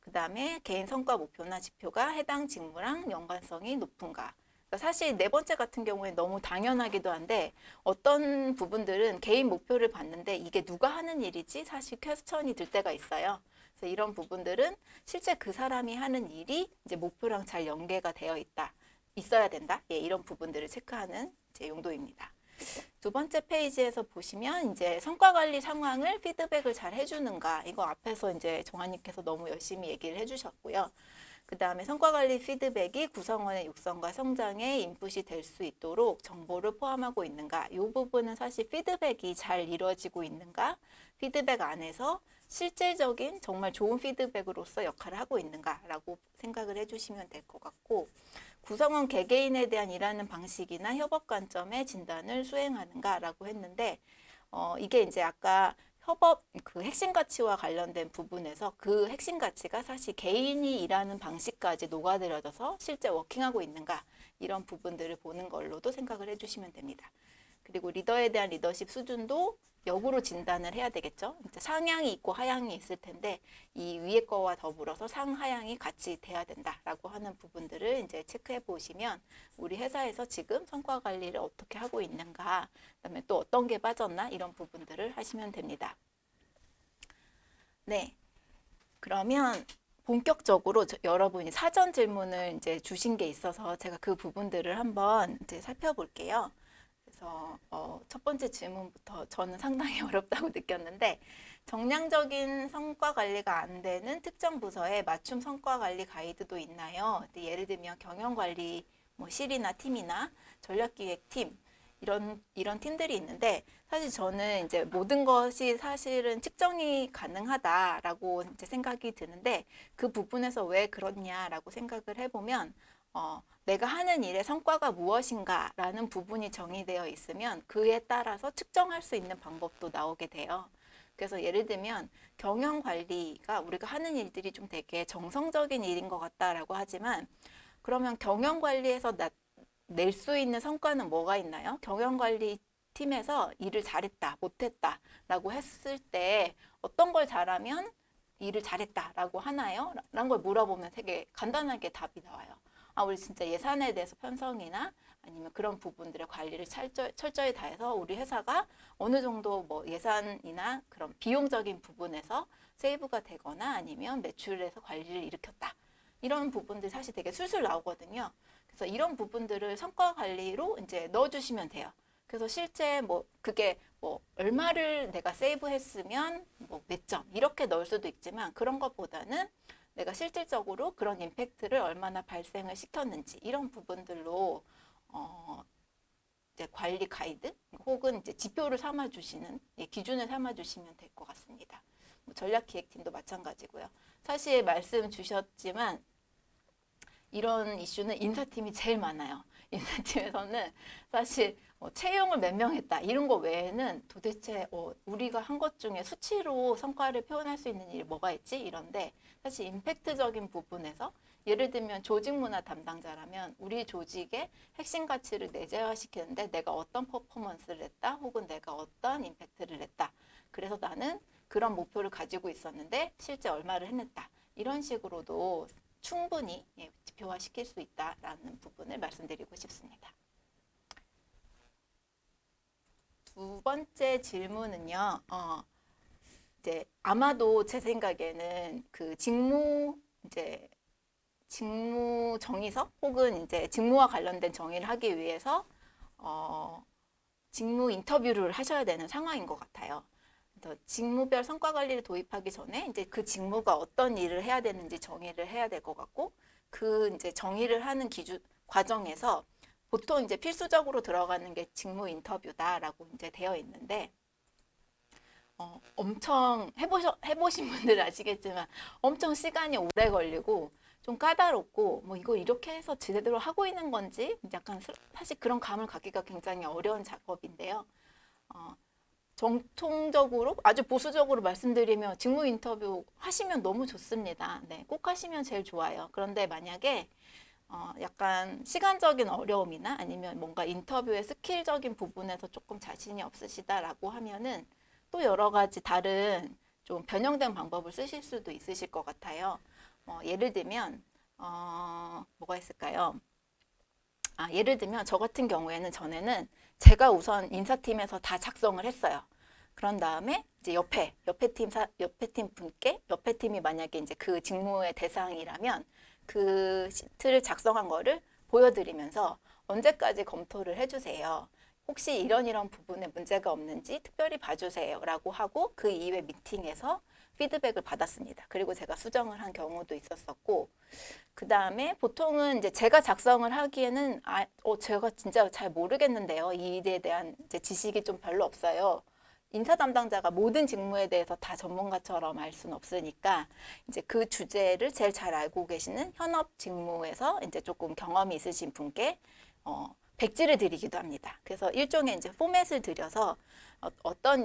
그다음에 개인 성과 목표나 지표가 해당 직무랑 연관성이 높은가. 그러니까 사실 네 번째 같은 경우에 너무 당연하기도 한데, 어떤 부분들은 개인 목표를 봤는데 이게 누가 하는 일이지? 사실 퀘스천이 들 때가 있어요. 그래서 이런 부분들은 실제 그 사람이 하는 일이 이제 목표랑 잘 연계가 되어 있어야 된다. 이런 부분들을 체크하는 이제 용도입니다. 두 번째 페이지에서 보시면 이제 성과 관리 상황을 피드백을 잘 해주는가, 이거 앞에서 이제 정한님께서 너무 열심히 얘기를 해주셨고요. 그 다음에 성과 관리 피드백이 구성원의 육성과 성장에 인풋이 될 수 있도록 정보를 포함하고 있는가, 이 부분은 사실 피드백이 잘 이루어지고 있는가, 피드백 안에서 실질적인 정말 좋은 피드백으로서 역할을 하고 있는가라고 생각을 해주시면 될 것 같고, 구성원 개개인에 대한 일하는 방식이나 협업 관점의 진단을 수행하는가라고 했는데, 이게 이제 아까 협업 그 핵심 가치와 관련된 부분에서 그 핵심 가치가 사실 개인이 일하는 방식까지 녹아들어져서 실제 워킹하고 있는가, 이런 부분들을 보는 걸로도 생각을 해주시면 됩니다. 그리고 리더에 대한 리더십 수준도 역으로 진단을 해야 되겠죠. 이제 상향이 있고 하향이 있을 텐데 이 위에 거와 더불어서 상하향이 같이 돼야 된다라고 하는 부분들을 이제 체크해 보시면 우리 회사에서 지금 성과 관리를 어떻게 하고 있는가, 그다음에 또 어떤 게 빠졌나, 이런 부분들을 하시면 됩니다. 네, 그러면 본격적으로 여러분이 사전 질문을 이제 주신 게 있어서 제가 그 부분들을 한번 이제 살펴볼게요. 그래서 첫 번째 질문부터 저는 상당히 어렵다고 느꼈는데, 정량적인 성과 관리가 안 되는 특정 부서에 맞춤 성과 관리 가이드도 있나요? 예를 들면 경영관리 실이나 팀이나 전략기획팀, 이런 팀들이 있는데, 사실 저는 이제 모든 것이 사실은 측정이 가능하다라고 이제 생각이 드는데, 그 부분에서 왜 그렇냐라고 생각을 해보면 내가 하는 일의 성과가 무엇인가라는 부분이 정의되어 있으면 그에 따라서 측정할 수 있는 방법도 나오게 돼요. 그래서 예를 들면 경영관리가 우리가 하는 일들이 좀 되게 정성적인 일인 것 같다라고 하지만, 그러면 경영관리에서 낼 수 있는 성과는 뭐가 있나요? 경영관리 팀에서 일을 잘했다, 못했다 라고 했을 때 어떤 걸 잘하면 일을 잘했다 라고 하나요? 라는 걸 물어보면 되게 간단하게 답이 나와요. 우리 진짜 예산에 대해서 편성이나 아니면 그런 부분들의 관리를 철저히 다해서 우리 회사가 어느 정도 예산이나 그런 비용적인 부분에서 세이브가 되거나 아니면 매출에서 관리를 일으켰다. 이런 부분들이 사실 되게 술술 나오거든요. 그래서 이런 부분들을 성과 관리로 이제 넣어주시면 돼요. 그래서 실제 뭐 그게 뭐 얼마를 내가 세이브했으면 뭐 몇 점 이렇게 넣을 수도 있지만 그런 것보다는 내가 실질적으로 그런 임팩트를 얼마나 발생을 시켰는지 이런 부분들로 이제 관리 가이드 혹은 이제 지표를 삼아 주시는 기준을 삼아 주시면 될 것 같습니다. 뭐 전략기획팀도 마찬가지고요. 사실 말씀 주셨지만 이런 이슈는 인사팀이 제일 많아요. 인사팀에서는 사실 채용을 몇 명 했다 이런 거 외에는 도대체 우리가 한 것 중에 수치로 성과를 표현할 수 있는 일이 뭐가 있지? 이런데 사실 임팩트적인 부분에서 예를 들면 조직 문화 담당자라면 우리 조직의 핵심 가치를 내재화시키는데 내가 어떤 퍼포먼스를 했다 혹은 내가 어떤 임팩트를 했다. 그래서 나는 그런 목표를 가지고 있었는데 실제 얼마를 해냈다. 이런 식으로도 충분히 지표화시킬 수 있다라는 부분을 말씀드리고 싶습니다. 두 번째 질문은요. 이제 아마도 제 생각에는 그 직무 정의서 혹은 이제 직무와 관련된 정의를 하기 위해서 직무 인터뷰를 하셔야 되는 상황인 것 같아요. 그래서 직무별 성과 관리를 도입하기 전에 이제 그 직무가 어떤 일을 해야 되는지 정의를 해야 될 것 같고 그 이제 정의를 하는 기준 과정에서 보통 이제 필수적으로 들어가는 게 직무 인터뷰다라고 이제 되어 있는데 엄청 해보신 분들은 아시겠지만 엄청 시간이 오래 걸리고 좀 까다롭고 뭐 이거 이렇게 해서 제대로 하고 있는 건지 약간 사실 그런 감을 갖기가 굉장히 어려운 작업인데요. 정통적으로 아주 보수적으로 말씀드리면 직무 인터뷰 하시면 너무 좋습니다. 네, 꼭 하시면 제일 좋아요. 그런데 만약에 약간 시간적인 어려움이나 아니면 뭔가 인터뷰의 스킬적인 부분에서 조금 자신이 없으시다라고 하면은 또 여러 가지 다른 좀 변형된 방법을 쓰실 수도 있으실 것 같아요. 예를 들면 뭐가 있을까요? 예를 들면 저 같은 경우에는 전에는 제가 우선 인사팀에서 다 작성을 했어요. 그런 다음에 이제 옆에 팀 분께 옆에 팀이 만약에 이제 그 직무의 대상이라면 그 시트를 작성한 거를 보여드리면서 언제까지 검토를 해주세요. 혹시 이런 부분에 문제가 없는지 특별히 봐주세요 라고 하고 그 이후에 미팅에서 피드백을 받았습니다. 그리고 제가 수정을 한 경우도 있었었고 그 다음에 보통은 이제 제가 작성을 하기에는 제가 진짜 잘 모르겠는데요. 이 일에 대한 이제 지식이 좀 별로 없어요. 인사 담당자가 모든 직무에 대해서 다 전문가처럼 알 수는 없으니까 이제 그 주제를 제일 잘 알고 계시는 현업 직무에서 이제 조금 경험이 있으신 분께 백지를 드리기도 합니다. 그래서 일종의 이제 포맷을 드려서 어떤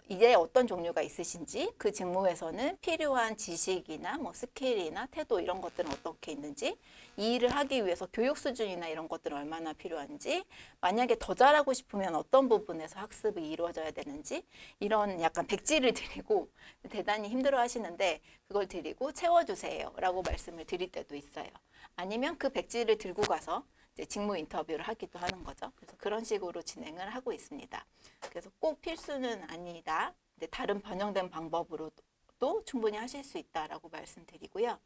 일에 어떤 종류가 있으신지 그 직무에서는 필요한 지식이나 뭐 스킬이나 태도 이런 것들은 어떻게 있는지 이 일을 하기 위해서 교육 수준이나 이런 것들은 얼마나 필요한지 만약에 더 잘하고 싶으면 어떤 부분에서 학습이 이루어져야 되는지 이런 약간 백지를 드리고 대단히 힘들어 하시는데 그걸 드리고 채워주세요 라고 말씀을 드릴 때도 있어요. 아니면 그 백지를 들고 가서 이제 직무 인터뷰를 하기도 하는 거죠. 그래서 그런 식으로 진행을 하고 있습니다. 그래서 꼭 필수는 아니다. 근데 다른 변형된 방법으로도 충분히 하실 수 있다라고 말씀드리고요.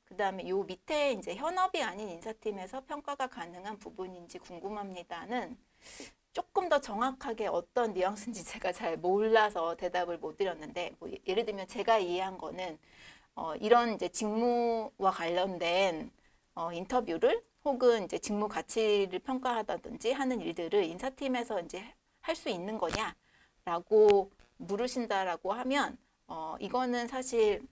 그 다음에 요 밑에 이제 현업이 아닌 인사팀에서 평가가 가능한 부분인지 궁금합니다는 조금 더 정확하게 어떤 뉘앙스인지 제가 잘 몰라서 대답을 못 드렸는데 뭐 예를 들면 제가 이해한 거는 이런 이제 직무와 관련된 인터뷰를 혹은 이제 직무 가치를 평가하다든지 하는 일들을 인사팀에서 이제 할 수 있는 거냐라고 물으신다라고 하면 이거는 사실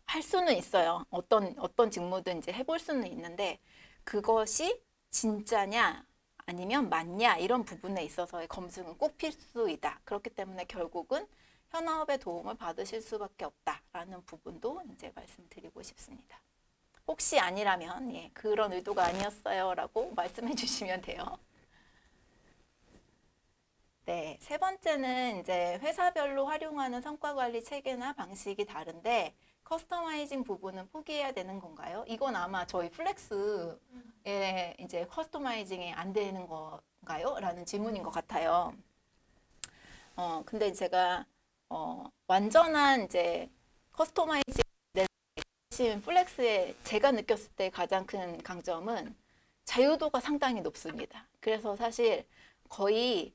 할 수는 있어요. 어떤 직무든 이제 해볼 수는 있는데 그것이 진짜냐 아니면 맞냐 이런 부분에 있어서의 검증은 꼭 필수이다. 그렇기 때문에 결국은 현업의 도움을 받으실 수밖에 없다라는 부분도 이제 말씀드리고 싶습니다. 혹시 아니라면 그런 의도가 아니었어요라고 말씀해 주시면 돼요. 네, 세 번째는 이제 회사별로 활용하는 성과 관리 체계나 방식이 다른데 커스터마이징 부분은 포기해야 되는 건가요? 이건 아마 저희 플렉스에 이제 커스터마이징이 안 되는 건가요? 라는 질문인 것 같아요. 근데 제가 완전한 이제 커스터마이징 플렉스에 제가 느꼈을 때 가장 큰 강점은 자유도가 상당히 높습니다. 그래서 사실 거의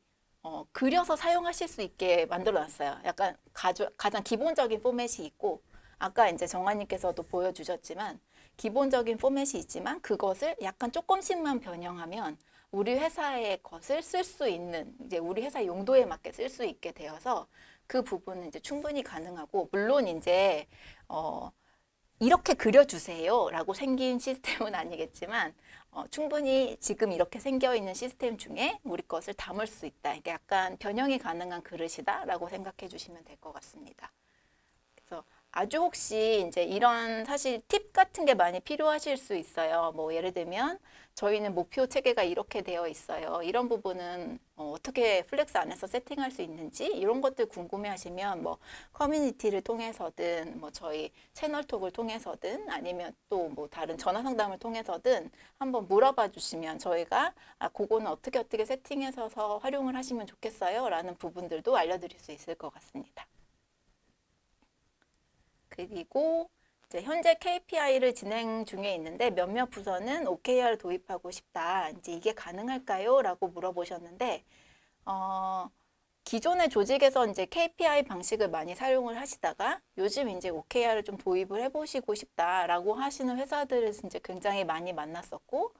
그려서 사용하실 수 있게 만들어 놨어요. 약간 가장 기본적인 포맷이 있고, 아까 이제 정아님께서도 보여주셨지만, 기본적인 포맷이 있지만, 그것을 약간 조금씩만 변형하면, 우리 회사의 것을 쓸 수 있는, 이제 우리 회사 용도에 맞게 쓸 수 있게 되어서, 그 부분은 이제 충분히 가능하고, 물론 이제, 이렇게 그려주세요 라고 생긴 시스템은 아니겠지만 충분히 지금 이렇게 생겨 있는 시스템 중에 우리 것을 담을 수 있다. 이게 약간 변형이 가능한 그릇이다 라고 생각해 주시면 될 것 같습니다. 그래서 아주 혹시 이제 이런 사실 팁 같은 게 많이 필요하실 수 있어요. 뭐 예를 들면 저희는 목표 체계가 이렇게 되어 있어요. 이런 부분은 어떻게 플렉스 안에서 세팅할 수 있는지 이런 것들 궁금해 하시면 뭐 커뮤니티를 통해서든 뭐 저희 채널톡을 통해서든 아니면 또 뭐 다른 전화 상담을 통해서든 한번 물어봐 주시면 저희가 그거는 어떻게 세팅해서 활용을 하시면 좋겠어요 라는 부분들도 알려드릴 수 있을 것 같습니다. 그리고 이제 현재 KPI를 진행 중에 있는데 몇몇 부서는 OKR 도입하고 싶다. 이제 이게 가능할까요? 라고 물어보셨는데, 기존의 조직에서 이제 KPI 방식을 많이 사용을 하시다가 요즘 이제 OKR을 좀 도입을 해보시고 싶다라고 하시는 회사들을 이제 굉장히 많이 만났었고,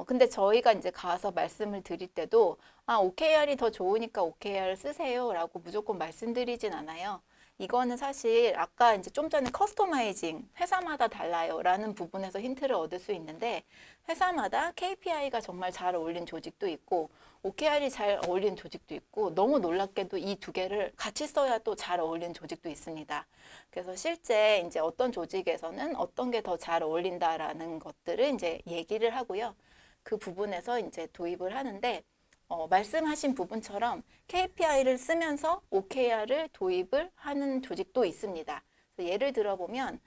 근데 저희가 이제 가서 말씀을 드릴 때도, OKR이 더 좋으니까 OKR 쓰세요 라고 무조건 말씀드리진 않아요. 이거는 사실 아까 이제 좀 전에 커스터마이징, 회사마다 달라요 라는 부분에서 힌트를 얻을 수 있는데, 회사마다 KPI가 정말 잘 어울린 조직도 있고, OKR이 잘 어울린 조직도 있고, 너무 놀랍게도 이 두 개를 같이 써야 또 잘 어울린 조직도 있습니다. 그래서 실제 이제 어떤 조직에서는 어떤 게 더 잘 어울린다라는 것들을 이제 얘기를 하고요. 그 부분에서 이제 도입을 하는데, 말씀하신 부분처럼 KPI를 쓰면서 OKR을 도입을 하는 조직도 있습니다. 예를 들어보면,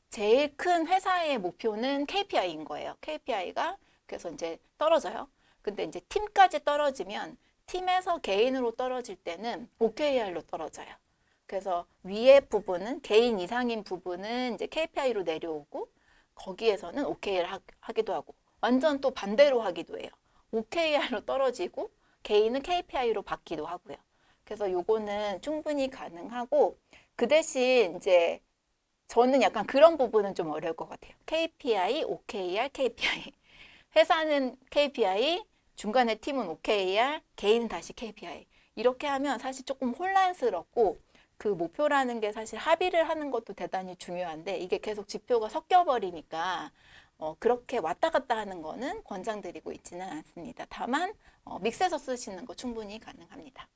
제일 큰 회사의 목표는 KPI인 거예요. KPI가 그래서 이제 떨어져요. 근데 이제 팀까지 떨어지면 팀에서 개인으로 떨어질 때는 OKR로 떨어져요. 그래서 위에 부분은 개인 이상인 부분은 이제 KPI로 내려오고 거기에서는 OKR 하기도 하고 완전 또 반대로 하기도 해요. OKR로 떨어지고 개인은 KPI로 받기도 하고요. 그래서 요거는 충분히 가능하고 그 대신 이제 저는 약간 그런 부분은 좀 어려울 것 같아요. KPI, OKR, KPI. 회사는 KPI, 중간에 팀은 OKR, 개인은 다시 KPI. 이렇게 하면 사실 조금 혼란스럽고 그 목표라는 게 사실 합의를 하는 것도 대단히 중요한데 이게 계속 지표가 섞여버리니까 그렇게 왔다 갔다 하는 거는 권장드리고 있지는 않습니다. 다만 믹스해서 쓰시는 거 충분히 가능합니다.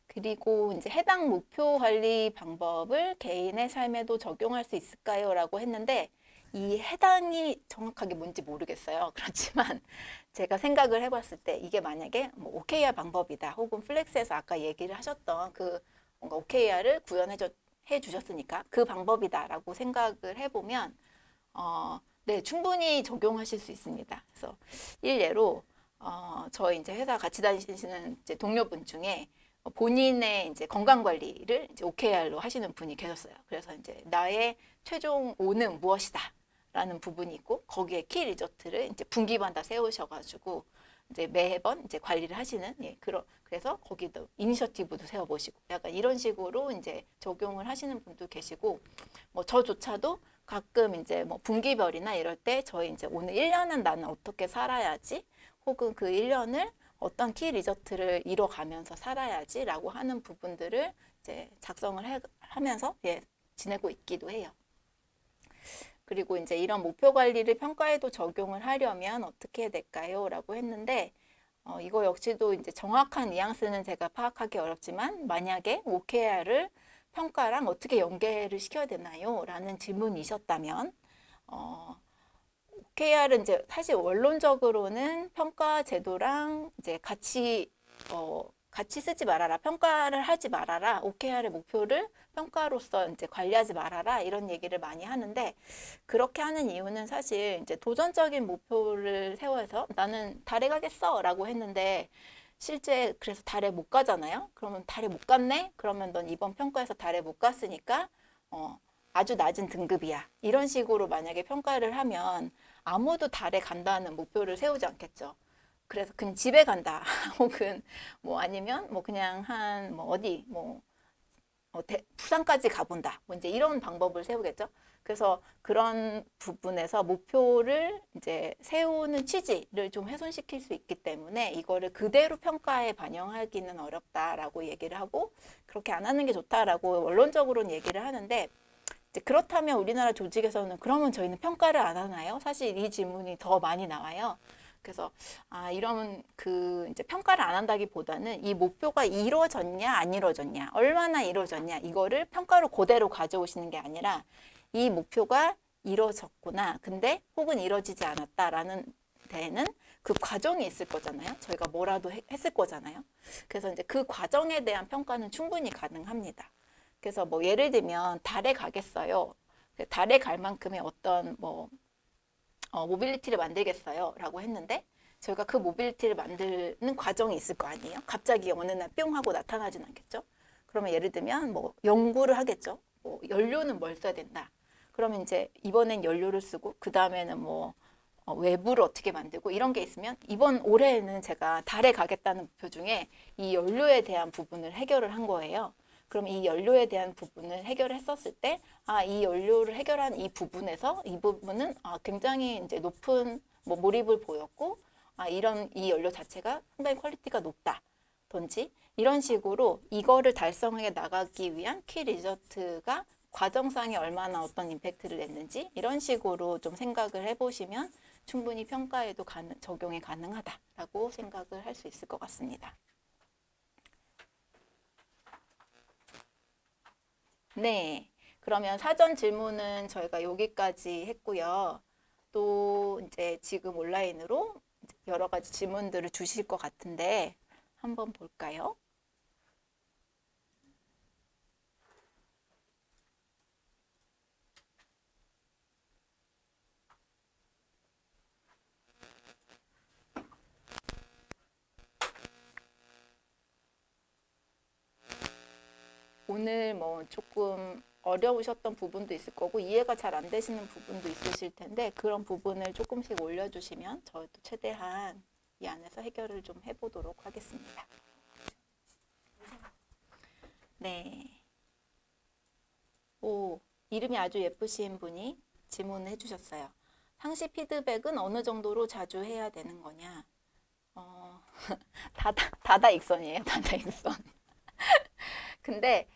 그리고 이제 해당 목표 관리 방법을 개인의 삶에도 적용할 수 있을까요? 라고 했는데 이 해당이 정확하게 뭔지 모르겠어요. 그렇지만 제가 생각을 해봤을 때 이게 만약에 뭐 OKR 방법이다 혹은 플렉스에서 아까 얘기를 하셨던 그 뭔가 OKR을 구현해 주셨으니까 그 방법이다라고 생각을 해보면 네, 충분히 적용하실 수 있습니다. 그래서 일례로 저희 이제 회사 같이 다니시는 이제 동료분 중에 본인의 이제 건강 관리를 이제 OKR로 하시는 분이 계셨어요. 그래서 이제 나의 최종 O는 무엇이다 라는 부분이 있고 거기에 키 리조트를 이제 분기마다 세우셔가지고 이제 매번 이제 관리를 하시는 그래서 거기도 이니셔티브도 세워보시고 약간 이런 식으로 이제 적용을 하시는 분도 계시고 뭐 저조차도 가끔 이제 뭐 분기별이나 이럴 때 저희 이제 오늘 1년은 나는 어떻게 살아야지 혹은 그 1년을 어떤 키 리저트를 이뤄가면서 살아야지라고 하는 부분들을 이제 작성을 하면서 지내고 있기도 해요. 그리고 이제 이런 목표 관리를 평가에도 적용을 하려면 어떻게 해야 될까요? 라고 했는데 이거 역시도 이제 정확한 뉘앙스는 제가 파악하기 어렵지만 만약에 OKR을 평가랑 어떻게 연계를 시켜야 되나요? 라는 질문이셨다면 OKR은 이제 사실 원론적으로는 평가 제도랑 이제 같이 쓰지 말아라. 평가를 하지 말아라. OKR의 목표를 평가로서 이제 관리하지 말아라. 이런 얘기를 많이 하는데 그렇게 하는 이유는 사실 이제 도전적인 목표를 세워서 나는 달에 가겠어 라고 했는데 실제 그래서 달에 못 가잖아요. 그러면 달에 못 갔네? 그러면 넌 이번 평가에서 달에 못 갔으니까 아주 낮은 등급이야. 이런 식으로 만약에 평가를 하면 아무도 달에 간다는 목표를 세우지 않겠죠. 그래서 그냥 집에 간다. 혹은 뭐 아니면 뭐 그냥 한 뭐 어디 뭐 부산까지 가본다. 뭐 이제 이런 방법을 세우겠죠. 그래서 그런 부분에서 목표를 이제 세우는 취지를 좀 훼손시킬 수 있기 때문에 이거를 그대로 평가에 반영하기는 어렵다라고 얘기를 하고 그렇게 안 하는 게 좋다라고 원론적으로는 얘기를 하는데 이제 그렇다면 우리나라 조직에서는 그러면 저희는 평가를 안 하나요? 사실 이 질문이 더 많이 나와요. 그래서 이러면 그 이제 평가를 안 한다기보다는 이 목표가 이루어졌냐 안 이루어졌냐 얼마나 이루어졌냐 이거를 평가로 그대로 가져오시는 게 아니라 이 목표가 이루어졌구나 근데 혹은 이루어지지 않았다라는 데에는 그 과정이 있을 거잖아요. 저희가 뭐라도 했을 거잖아요. 그래서 이제 그 과정에 대한 평가는 충분히 가능합니다. 그래서 뭐 예를 들면 달에 가겠어요. 달에 갈 만큼의 어떤 뭐 모빌리티를 만들겠어요 라고 했는데 저희가 그 모빌리티를 만드는 과정이 있을 거 아니에요. 갑자기 어느 날 뿅 하고 나타나진 않겠죠. 그러면 예를 들면 뭐 연구를 하겠죠. 뭐 연료는 뭘 써야 된다. 그러면 이제 이번엔 연료를 쓰고 그 다음에는 뭐 외부를 어떻게 만들고 이런 게 있으면 이번 올해에는 제가 달에 가겠다는 목표 중에 이 연료에 대한 부분을 해결을 한 거예요. 그럼 이 연료에 대한 부분을 해결했었을 때, 이 연료를 해결한 이 부분에서 이 부분은 굉장히 이제 높은 뭐 몰입을 보였고, 이 연료 자체가 상당히 퀄리티가 높다든지 이런 식으로 이거를 달성해 나가기 위한 키 리저트가 과정상에 얼마나 어떤 임팩트를 냈는지 이런 식으로 좀 생각을 해보시면 충분히 평가에도 적용이 가능하다라고 생각을 할 수 있을 것 같습니다. 네, 그러면 사전 질문은 저희가 여기까지 했고요. 또 이제 지금 온라인으로 여러 가지 질문들을 주실 것 같은데 한번 볼까요? 오늘 뭐 조금 어려우셨던 부분도 있을 거고 이해가 잘 안 되시는 부분도 있으실 텐데 그런 부분을 조금씩 올려주시면 저도 최대한 이 안에서 해결을 좀 해보도록 하겠습니다. 네. 오, 이름이 아주 예쁘신 분이 질문을 해주셨어요. 상시 피드백은 어느 정도로 자주 해야 되는 거냐? 다다익선이에요. 다다익선. 근데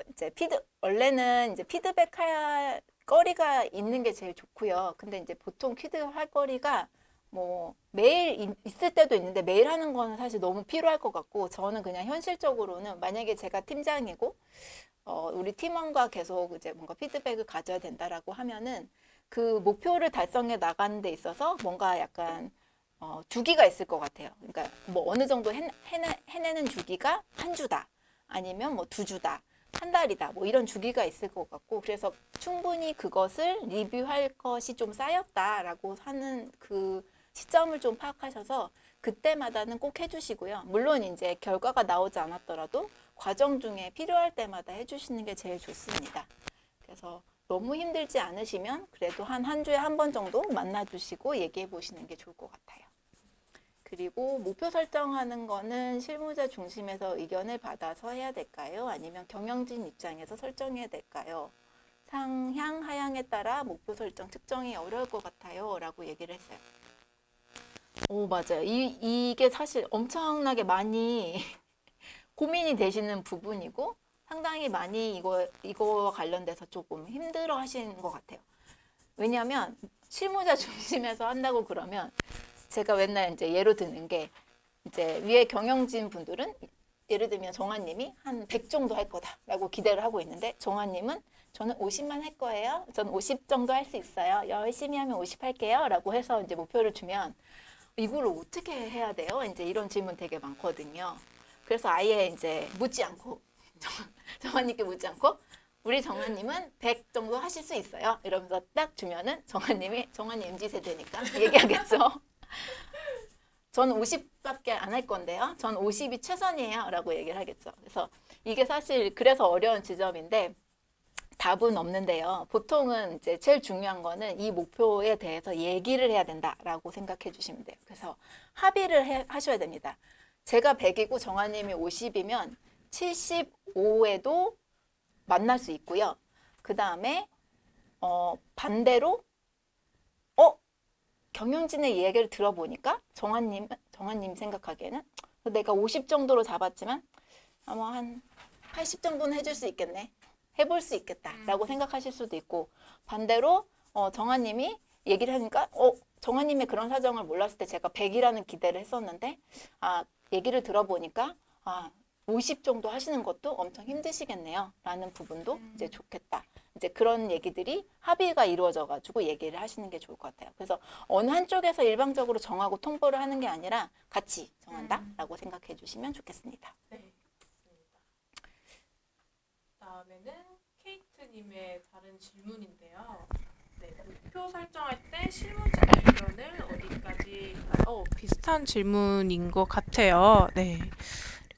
이제 원래는 이제 피드백할 거리가 있는 게 제일 좋고요. 근데 이제 보통 피드할 거리가 뭐 매일 있을 때도 있는데 매일 하는 거는 사실 너무 필요할 것 같고 저는 그냥 현실적으로는 만약에 제가 팀장이고 우리 팀원과 계속 이제 뭔가 피드백을 가져야 된다라고 하면은 그 목표를 달성해 나가는 데 있어서 뭔가 약간 주기가 있을 것 같아요. 그러니까 뭐 어느 정도 해내는 주기가 한 주다. 아니면 뭐 2주다, 한 달이다, 뭐 이런 주기가 있을 것 같고 그래서 충분히 그것을 리뷰할 것이 좀 쌓였다라고 하는 그 시점을 좀 파악하셔서 그때마다는 꼭 해주시고요. 물론 이제 결과가 나오지 않았더라도 과정 중에 필요할 때마다 해주시는 게 제일 좋습니다. 그래서 너무 힘들지 않으시면 그래도 한 주에 한 번 정도 만나주시고 얘기해 보시는 게 좋을 것 같아요. 그리고 목표 설정하는 거는 실무자 중심에서 의견을 받아서 해야 될까요? 아니면 경영진 입장에서 설정해야 될까요? 상향, 하향에 따라 목표 설정 측정이 어려울 것 같아요. 라고 얘기를 했어요. 오, 맞아요. 이게 사실 엄청나게 많이 고민이 되시는 부분이고 상당히 많이 이거와 관련돼서 조금 힘들어 하시는 것 같아요. 왜냐하면 실무자 중심에서 한다고 그러면 제가 맨날 이제 예로 드는 게 이제 위에 경영진 분들은 예를 들면 정아님이 한 100 정도 할 거다라고 기대를 하고 있는데 정아님은 저는 50만 할 거예요. 저는 50 정도 할 수 있어요. 열심히 하면 50 할게요. 라고 해서 이제 목표를 주면 이거를 어떻게 해야 돼요? 이제 이런 질문 되게 많거든요. 그래서 아예 이제 묻지 않고 정아님께 묻지 않고 우리 정아님은 100 정도 하실 수 있어요. 이러면서 딱 주면은 정아님 MZ세대니까 얘기하겠죠. 전 50밖에 안 할 건데요. 전 50이 최선이에요. 라고 얘기를 하겠죠. 그래서 이게 사실 그래서 어려운 지점인데 답은 없는데요. 보통은 이제 제일 중요한 거는 이 목표에 대해서 얘기를 해야 된다라고 생각해 주시면 돼요. 그래서 합의를 하셔야 됩니다. 제가 100이고 정아님이 50이면 75에도 만날 수 있고요. 그 다음에 반대로 경영진의 얘기를 들어보니까 정아님 생각하기에는 내가 50 정도로 잡았지만 아마 한 80 정도는 해줄 수 있겠네. 해볼 수 있겠다라고 생각하실 수도 있고 반대로 정아님이 얘기를 하니까 정아님의 그런 사정을 몰랐을 때 제가 100이라는 기대를 했었는데 얘기를 들어보니까 50 정도 하시는 것도 엄청 힘드시겠네요. 라는 부분도 이제 좋겠다. 이제 그런 얘기들이 합의가 이루어져 가지고 얘기를 하시는 게 좋을 것 같아요. 그래서 어느 한쪽에서 일방적으로 정하고 통보를 하는 게 아니라 같이 정한다라고 생각해 주시면 좋겠습니다. 네, 좋습니다. 다음에는 케이트님의 다른 질문인데요. 네, 목표 설정할 때 실무진 의견을 어디까지? 비슷한 질문인 것 같아요. 네.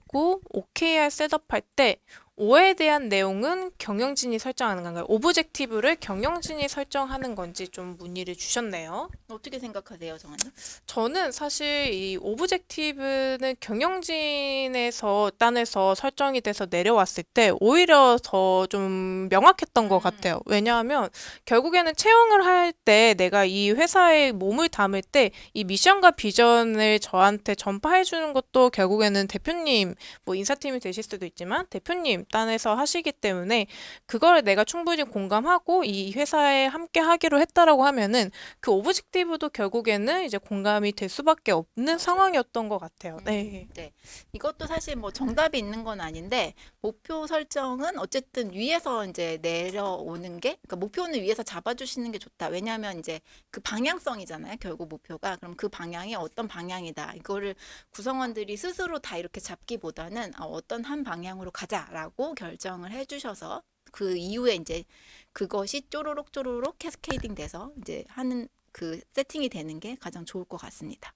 그리고 OKR 셋업할 때 O에 대한 내용은 경영진이 설정하는 건가요? 오브젝티브를 경영진이 설정하는 건지 좀 문의를 주셨네요. 어떻게 생각하세요, 정한님? 저는 사실 이 오브젝티브는 경영진에서 딴에서 설정이 돼서 내려왔을 때 오히려 더 좀 명확했던 것 같아요. 왜냐하면 결국에는 채용을 할 때 내가 이 회사에 몸을 담을 때 이 미션과 비전을 저한테 전파해 주는 것도 결국에는 대표님, 뭐 인사팀이 되실 수도 있지만 대표님 딴에서 하시기 때문에 그걸 내가 충분히 공감하고 이 회사에 함께 하기로 했다라고 하면은 그 오브젝티브도 결국에는 이제 공감이 될 수밖에 없는 상황이었던 것 같아요. 네. 네. 이것도 사실 뭐 정답이 있는 건 아닌데 목표 설정은 어쨌든 위에서 이제 내려오는 게 그러니까 목표는 위에서 잡아주시는 게 좋다. 왜냐하면 이제 그 방향성이잖아요. 결국 목표가. 그럼 그 방향이 어떤 방향이다. 이거를 구성원들이 스스로 다 이렇게 잡기보다는 어떤 한 방향으로 가자라고 결정을 해주셔서 그 이후에 이제 그것이 쪼로록 캐스케이딩 돼서 이제 하는 그 세팅이 되는 게 가장 좋을 것 같습니다.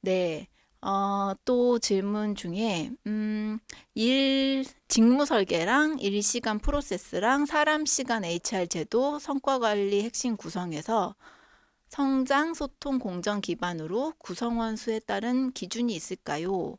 네. 또 질문 중에 직무 설계랑 일시간 프로세스랑 사람 시간 HR 제도 성과 관리 핵심 구성에서 성장, 소통, 공정 기반으로 구성원 수에 따른 기준이 있을까요?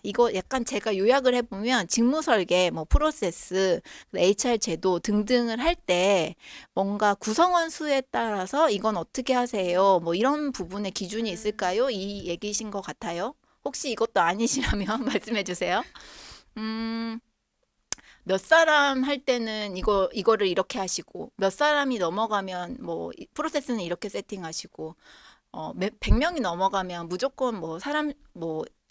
이거 약간 제가 요약을 해보면 직무 설계, 뭐 프로세스, HR 제도 등등을 할 때 뭔가 구성원 수에 따라서 이건 어떻게 하세요? 뭐 이런 부분에 기준이 있을까요? 이 얘기신 것 같아요. 혹시 이것도 아니시라면 말씀해 주세요. 몇 사람 할 때는 이거를 이렇게 하시고 몇 사람이 넘어가면 뭐 프로세스는 이렇게 세팅하시고 100명이 넘어가면 무조건 뭐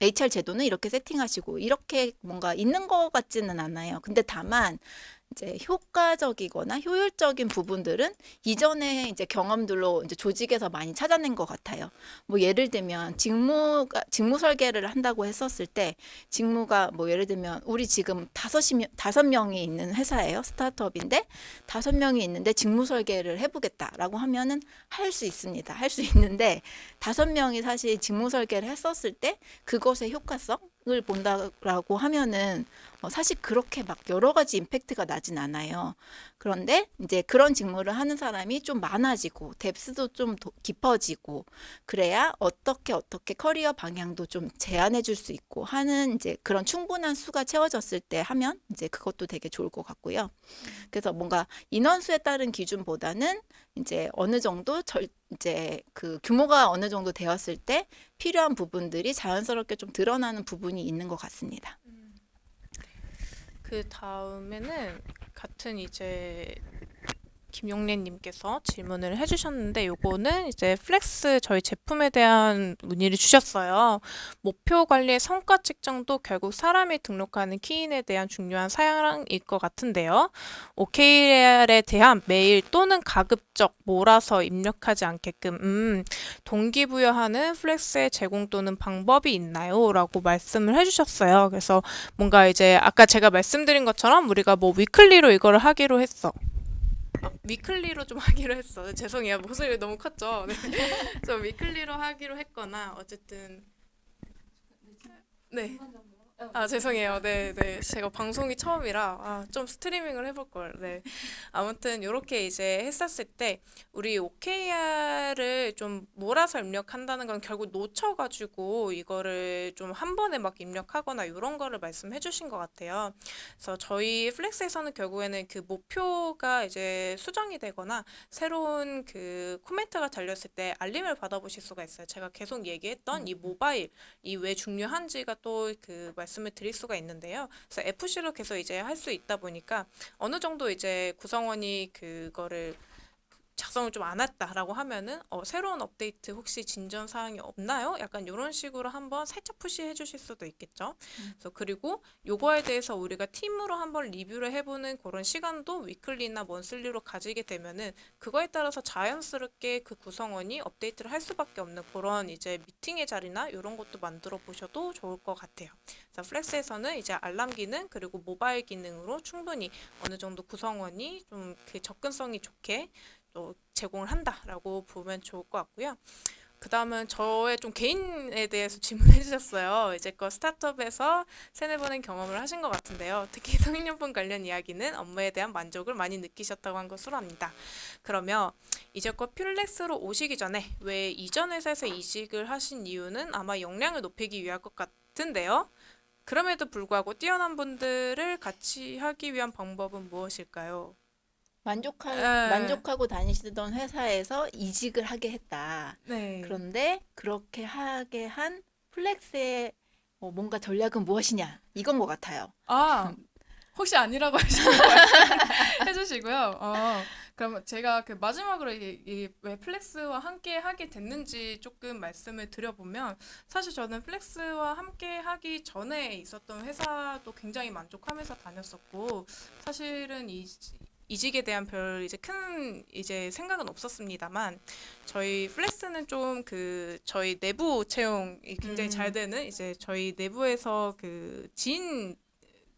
HR 제도는 이렇게 세팅하시고 이렇게 뭔가 있는 것 같지는 않아요. 근데 다만 이제 효과적이거나 효율적인 부분들은 이전에 이제 경험들로 이제 조직에서 많이 찾아낸 것 같아요. 뭐 예를 들면 직무 설계를 한다고 했었을 때 직무가 뭐 예를 들면 우리 지금 5명이 있는 회사예요. 스타트업인데 5명이 있는데 직무 설계를 해보겠다라고 하면은 할 수 있습니다. 할 수 있는데 5명이 사실 직무 설계를 했었을 때 그것의 효과성을 본다라고 하면은 사실 그렇게 막 여러 가지 임팩트가 나진 않아요. 그런데 이제 그런 직무를 하는 사람이 좀 많아지고 뎁스도 좀 깊어지고 그래야 어떻게 커리어 방향도 좀 제안해 줄 수 있고 하는 이제 그런 충분한 수가 채워졌을 때 하면 이제 그것도 되게 좋을 것 같고요. 그래서 뭔가 인원수에 따른 기준보다는 이제 어느 정도 이제 그 규모가 어느 정도 되었을 때 필요한 부분들이 자연스럽게 좀 드러나는 부분이 있는 것 같습니다. 그 다음에는 같은 이제 김용래님께서 질문을 해주셨는데 요거는 이제 플렉스 저희 제품에 대한 문의를 주셨어요. 목표 관리의 성과 측정도 결국 사람이 등록하는 키인에 대한 중요한 사양일 것 같은데요. OKR에 대한 메일 또는 가급적 몰아서 입력하지 않게끔 동기부여하는 플렉스의 제공 또는 방법이 있나요? 라고 말씀을 해주셨어요. 그래서 뭔가 이제 아까 제가 말씀드린 것처럼 우리가 뭐 위클리로 이거를 하기로 했어. 위클리로 좀 하기로 했어. 죄송해요. 목소리가 너무 컸죠. 네. 좀 위클리로 하기로 했거나 어쨌든 네. 아, 죄송해요. 네, 네. 제가 방송이 처음이라 좀 스트리밍을 해볼 걸. 네. 아무튼 이렇게 이제 했었을 때 우리 OKR을 좀 몰아서 입력한다는 건 결국 놓쳐가지고 이거를 좀 한 번에 막 입력하거나 이런 거를 말씀해 주신 것 같아요. 그래서 저희 플렉스에서는 결국에는 그 목표가 이제 수정이 되거나 새로운 그 코멘트가 달렸을 때 알림을 받아보실 수가 있어요. 제가 계속 얘기했던 이 모바일 이 왜 중요한지가 또 그 말씀을 드릴 수가 있는데요. 그래서 FC로 계속 이제 할 수 있다 보니까 어느 정도 이제 구성원이 그거를 작성을 좀 안 했다라고 하면은 새로운 업데이트 혹시 진전 사항이 없나요? 약간 이런 식으로 한번 살짝 푸시해 주실 수도 있겠죠. 그래서 그리고 요거에 대해서 우리가 팀으로 한번 리뷰를 해보는 그런 시간도 위클리나 먼슬리로 가지게 되면은 그거에 따라서 자연스럽게 그 구성원이 업데이트를 할 수밖에 없는 그런 이제 미팅의 자리나 이런 것도 만들어 보셔도 좋을 것 같아요. 그래서 플렉스에서는 이제 알람 기능 그리고 모바일 기능으로 충분히 어느 정도 구성원이 좀 그 접근성이 좋게 또 제공을 한다라고 보면 좋을 것 같고요. 그 다음은 저의 좀 개인에 대해서 질문해 주셨어요. 이제껏 스타트업에서 세네 번의 경험을 하신 것 같은데요. 특히 성인용품 관련 이야기는 업무에 대한 만족을 많이 느끼셨다고 한 것으로 압니다. 그러면 이제껏 플렉스로 오시기 전에 왜 이전 회사에서 이직을 하신 이유는 아마 역량을 높이기 위할 것 같은데요. 그럼에도 불구하고 뛰어난 분들을 같이 하기 위한 방법은 무엇일까요? 만족하고 다니시던 회사에서 이직을 하게 했다. 네. 그런데 그렇게 하게 한 플렉스의 뭔가 전략은 무엇이냐? 이건 것 같아요. 아, 혹시 아니라고 하시는 거 해주시고요. 그럼 제가 그 마지막으로 왜 플렉스와 함께 하게 됐는지 조금 말씀을 드려보면 사실 저는 플렉스와 함께 하기 전에 있었던 회사도 굉장히 만족하면서 다녔었고 사실은 이직에 대한 별 이제 큰 이제 생각은 없었습니다만 저희 플렉스는 좀 그 저희 내부 채용이 굉장히 잘 되는 이제 저희 내부에서 그 지인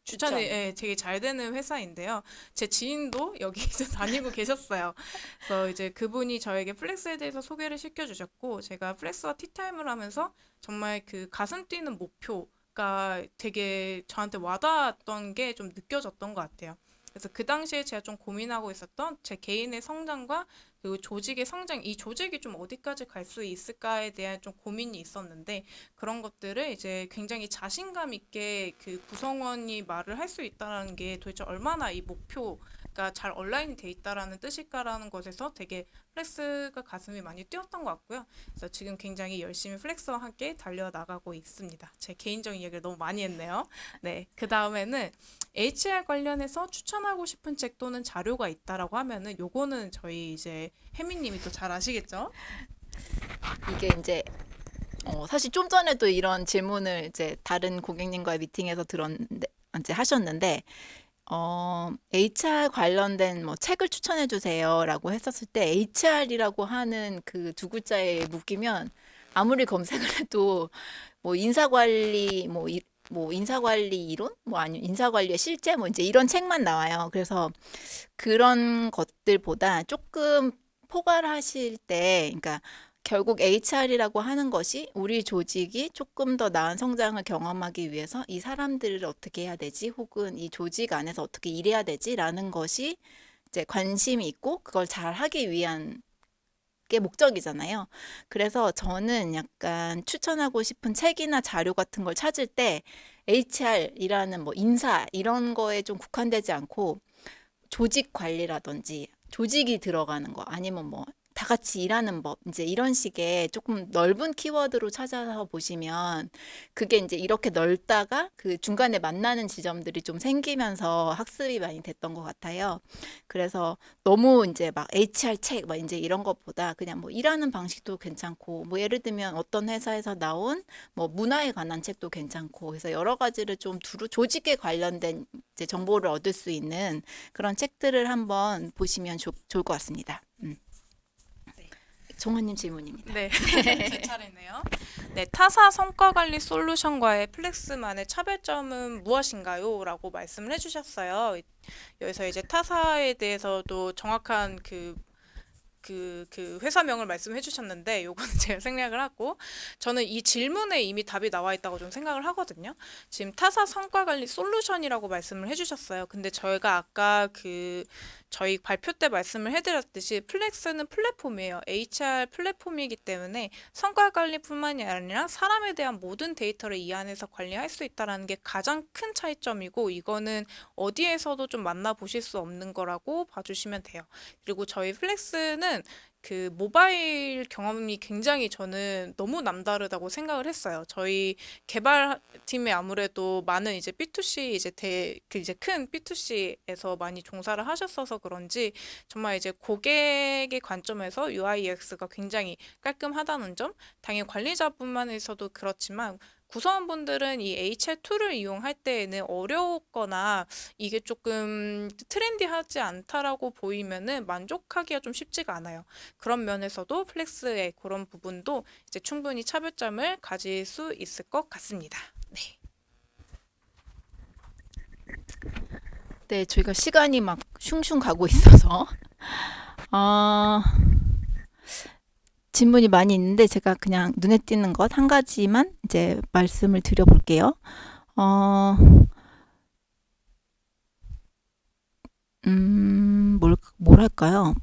추천이 되게 잘 되는 회사인데요. 제 지인도 여기 이제 다니고 계셨어요. 그래서 이제 그분이 저에게 플렉스에 대해서 소개를 시켜주셨고 제가 플렉스와 티타임을 하면서 정말 그 가슴 뛰는 목표가 되게 저한테 와닿았던 게 좀 느껴졌던 것 같아요. 그래서 그 당시에 제가 좀 고민하고 있었던 제 개인의 성장과 그리고 조직의 성장, 이 조직이 좀 어디까지 갈 수 있을까에 대한 좀 고민이 있었는데 그런 것들을 이제 굉장히 자신감 있게 그 구성원이 말을 할 수 있다는 게 도대체 얼마나 이 목표가 잘 얼라인이 돼 있다라는 뜻일까라는 것에서 되게 플렉스가 가슴이 많이 뛰었던 것 같고요. 그래서 지금 굉장히 열심히 플렉스와 함께 달려나가고 있습니다. 제 개인적인 얘기를 너무 많이 했네요. 네, 그 다음에는 HR 관련해서 추천하고 싶은 책 또는 자료가 있다라고 하면은 요거는 저희 이제 혜미님이 또 잘 아시겠죠? 이게 이제 사실 좀 전에도 이런 질문을 이제 다른 고객님과의 미팅에서 들었는데 이제 하셨는데 HR 관련된 뭐 책을 추천해 주세요라고 했었을 때 HR이라고 하는 그 두 글자에 묶이면 아무리 검색을 해도 뭐 인사관리 뭐 인사관리 이론 뭐 아니면 인사관리의 실제 뭐 이제 이런 책만 나와요. 그래서 그런 것들보다 조금 포괄하실 때 그러니까 결국 HR이라고 하는 것이 우리 조직이 조금 더 나은 성장을 경험하기 위해서 이 사람들을 어떻게 해야 되지? 혹은 이 조직 안에서 어떻게 일해야 되지?라는 것이 이제 관심이 있고 그걸 잘 하기 위한 게 목적이잖아요. 그래서 저는 약간 추천하고 싶은 책이나 자료 같은 걸 찾을 때 HR이라는 뭐 인사 이런 거에 좀 국한되지 않고 조직 관리라든지 조직이 들어가는 거 아니면 뭐 다 같이 일하는 법 이제 이런 식의 조금 넓은 키워드로 찾아서 보시면 그게 이제 이렇게 넓다가 그 중간에 만나는 지점들이 좀 생기면서 학습이 많이 됐던 것 같아요. 그래서 너무 이제 막 HR 책 막 이제 이런 것보다 그냥 뭐 일하는 방식도 괜찮고 뭐 예를 들면 어떤 회사에서 나온 뭐 문화에 관한 책도 괜찮고 그래서 여러 가지를 좀 두루 조직에 관련된 이제 정보를 얻을 수 있는 그런 책들을 한번 보시면 좋을 것 같습니다. 종환님 질문입니다. 네, 제 차례네요. 네, 타사 성과 관리 솔루션과의 플렉스만의 차별점은 무엇인가요? 라고 말씀을 해주셨어요. 여기서 이제 타사에 대해서도 정확한 그 그 회사명을 말씀해 주셨는데 요거는 제가 생략을 하고 저는 이 질문에 이미 답이 나와 있다고 좀 생각을 하거든요. 지금 타사 성과 관리 솔루션이라고 말씀을 해 주셨어요. 근데 저희가 아까 저희 발표 때 말씀을 해드렸듯이 플렉스는 플랫폼이에요. HR 플랫폼이기 때문에 성과 관리뿐만이 아니라 사람에 대한 모든 데이터를 이 안에서 관리할 수 있다는 게 가장 큰 차이점이고 이거는 어디에서도 좀 만나보실 수 없는 거라고 봐주시면 돼요. 그리고 저희 플렉스는 그 모바일 경험이 굉장히 저는 너무 남다르다고 생각을 했어요. 저희 개발팀에 아무래도 많은 이제 B2C 이제 큰 B2C에서 많이 종사를 하셨어서 그런지 정말 이제 고객의 관점에서 UI UX가 굉장히 깔끔하다는 점, 당연히 관리자뿐만 해서도 그렇지만 구성원분들은 이 HR 툴을 이용할 때에는 어려웠거나 이게 조금 트렌디하지 않다라고 보이면은 만족하기가 좀 쉽지가 않아요. 그런 면에서도 플렉스의 그런 부분도 이제 충분히 차별점을 가질 수 있을 것 같습니다. 네. 네, 저희가 시간이 막 슝슝 가고 있어서 질문이 많이 있는데 제가 그냥 눈에 띄는 것 한 가지만 이제 말씀을 드려볼게요. 뭘 할까요?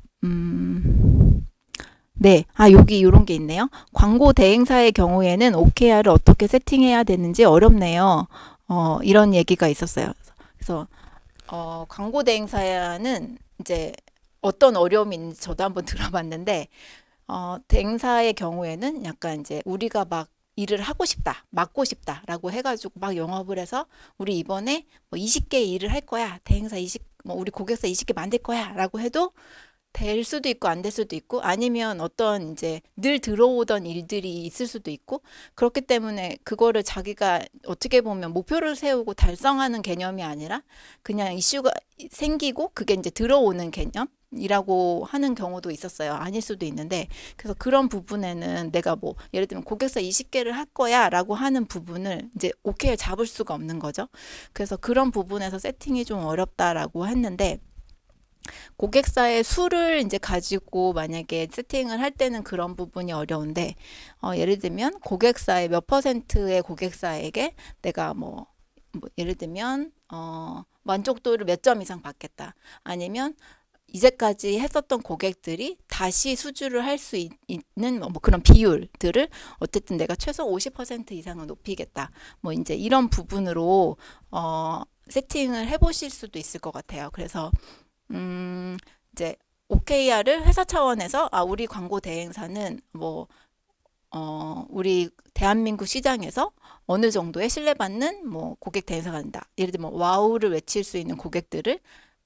네, 여기 이런 게 있네요. 광고 대행사의 경우에는 OKR을 어떻게 세팅해야 되는지 어렵네요. 이런 얘기가 있었어요. 그래서 광고 대행사는 이제 어떤 어려움이 있는지 저도 한번 들어봤는데 대행사의 경우에는 약간 이제 우리가 막 일을 하고 싶다, 맡고 싶다라고 해가지고 막 영업을 해서 우리 이번에 뭐 20개 일을 할 거야. 대행사 우리 고객사 20개 만들 거야라고 해도 될 수도 있고 안 될 수도 있고 아니면 어떤 이제 늘 들어오던 일들이 있을 수도 있고 그렇기 때문에 그거를 자기가 어떻게 보면 목표를 세우고 달성하는 개념이 아니라 그냥 이슈가 생기고 그게 이제 들어오는 개념이라고 하는 경우도 있었어요. 아닐 수도 있는데 그래서 그런 부분에는 내가 뭐 예를 들면 고객사 20개를 할 거야 라고 하는 부분을 이제 오케이 잡을 수가 없는 거죠. 그래서 그런 부분에서 세팅이 좀 어렵다라고 했는데 고객사의 수를 이제 가지고 만약에 세팅을 할 때는 그런 부분이 어려운데 예를 들면 고객사의 몇 퍼센트의 고객사에게 내가 뭐 예를 들면 만족도를 몇 점 이상 받겠다 아니면 이제까지 했었던 고객들이 다시 수주를 할 수 있는 뭐 그런 비율들을 어쨌든 내가 최소 50% 이상은 높이겠다 뭐 이제 이런 부분으로 세팅을 해보실 수도 있을 것 같아요. 그래서 이제 OKR을 회사 차원에서 우리 광고 대행사는 뭐 우리 대한민국 시장에서 어느 정도의 신뢰받는 뭐 고객 대행사가 된다. 예를 들면 와우를 외칠 수 있는 고객들을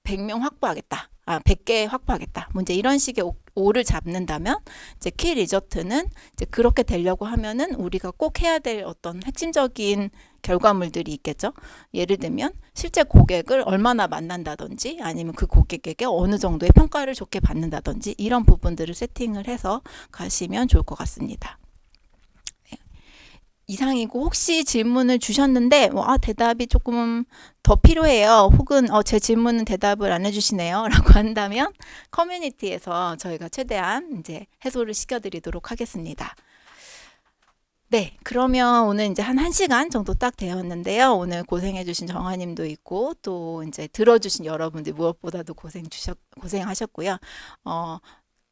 100명 확보하겠다. 100개 확보하겠다. 뭐 이제 이런 식의 오를 잡는다면 이제 키 리저트는 이제 그렇게 되려고 하면은 우리가 꼭 해야 될 어떤 핵심적인 결과물들이 있겠죠. 예를 들면 실제 고객을 얼마나 만난다든지 아니면 그 고객에게 어느 정도의 평가를 좋게 받는다든지 이런 부분들을 세팅을 해서 가시면 좋을 것 같습니다. 이상이고 혹시 질문을 주셨는데 대답이 조금 더 필요해요. 혹은 제 질문은 대답을 안 해주시네요. 라고 한다면 커뮤니티에서 저희가 최대한 이제 해소를 시켜드리도록 하겠습니다. 네, 그러면 오늘 이제 한 1시간 정도 딱 되었는데요. 오늘 고생해주신 정아님도 있고 또 이제 들어주신 여러분들 무엇보다도 고생하셨고요.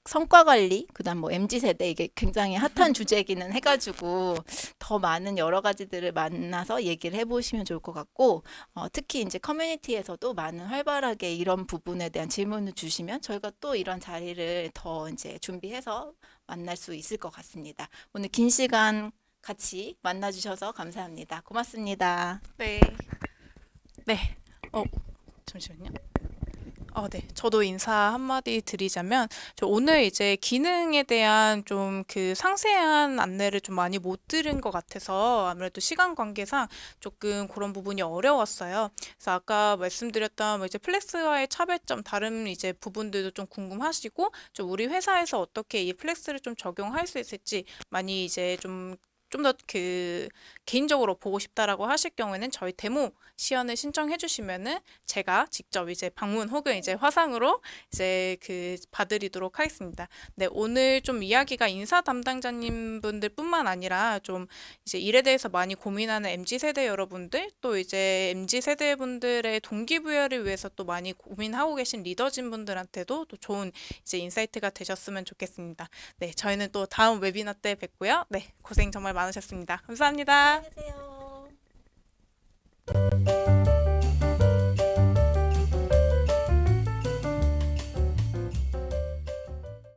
성과 관리, 그다음 뭐 MZ세대 이게 굉장히 핫한 주제기는 해가지고 더 많은 여러 가지들을 만나서 얘기를 해보시면 좋을 것 같고 특히 이제 커뮤니티에서도 많은 활발하게 이런 부분에 대한 질문을 주시면 저희가 또 이런 자리를 더 이제 준비해서 만날 수 있을 것 같습니다. 오늘 긴 시간 같이 만나주셔서 감사합니다. 고맙습니다. 네. 네. 잠시만요. 네. 저도 인사 한마디 드리자면, 저 오늘 이제 기능에 대한 좀 그 상세한 안내를 좀 많이 못 드린 것 같아서 아무래도 시간 관계상 조금 그런 부분이 어려웠어요. 그래서 아까 말씀드렸던 뭐 이제 플렉스와의 차별점, 다른 이제 부분들도 좀 궁금하시고, 좀 우리 회사에서 어떻게 이 플렉스를 좀 적용할 수 있을지 많이 이제 좀 좀 더 개인적으로 보고 싶다라고 하실 경우에는 저희 데모 시연을 신청해 주시면은 제가 직접 이제 방문 혹은 이제 화상으로 이제 봐드리도록 하겠습니다. 네, 오늘 좀 이야기가 인사 담당자님 분들뿐만 아니라 좀 이제 일에 대해서 많이 고민하는 MZ 세대 여러분들, 또 이제 MZ 세대 분들의 동기부여를 위해서 또 많이 고민하고 계신 리더진 분들한테도 또 좋은 이제 인사이트가 되셨으면 좋겠습니다. 네, 저희는 또 다음 웨비나 때 뵙고요. 네, 고생 정말 많으셨습니다. 감사합니다. 안녕히 계세요.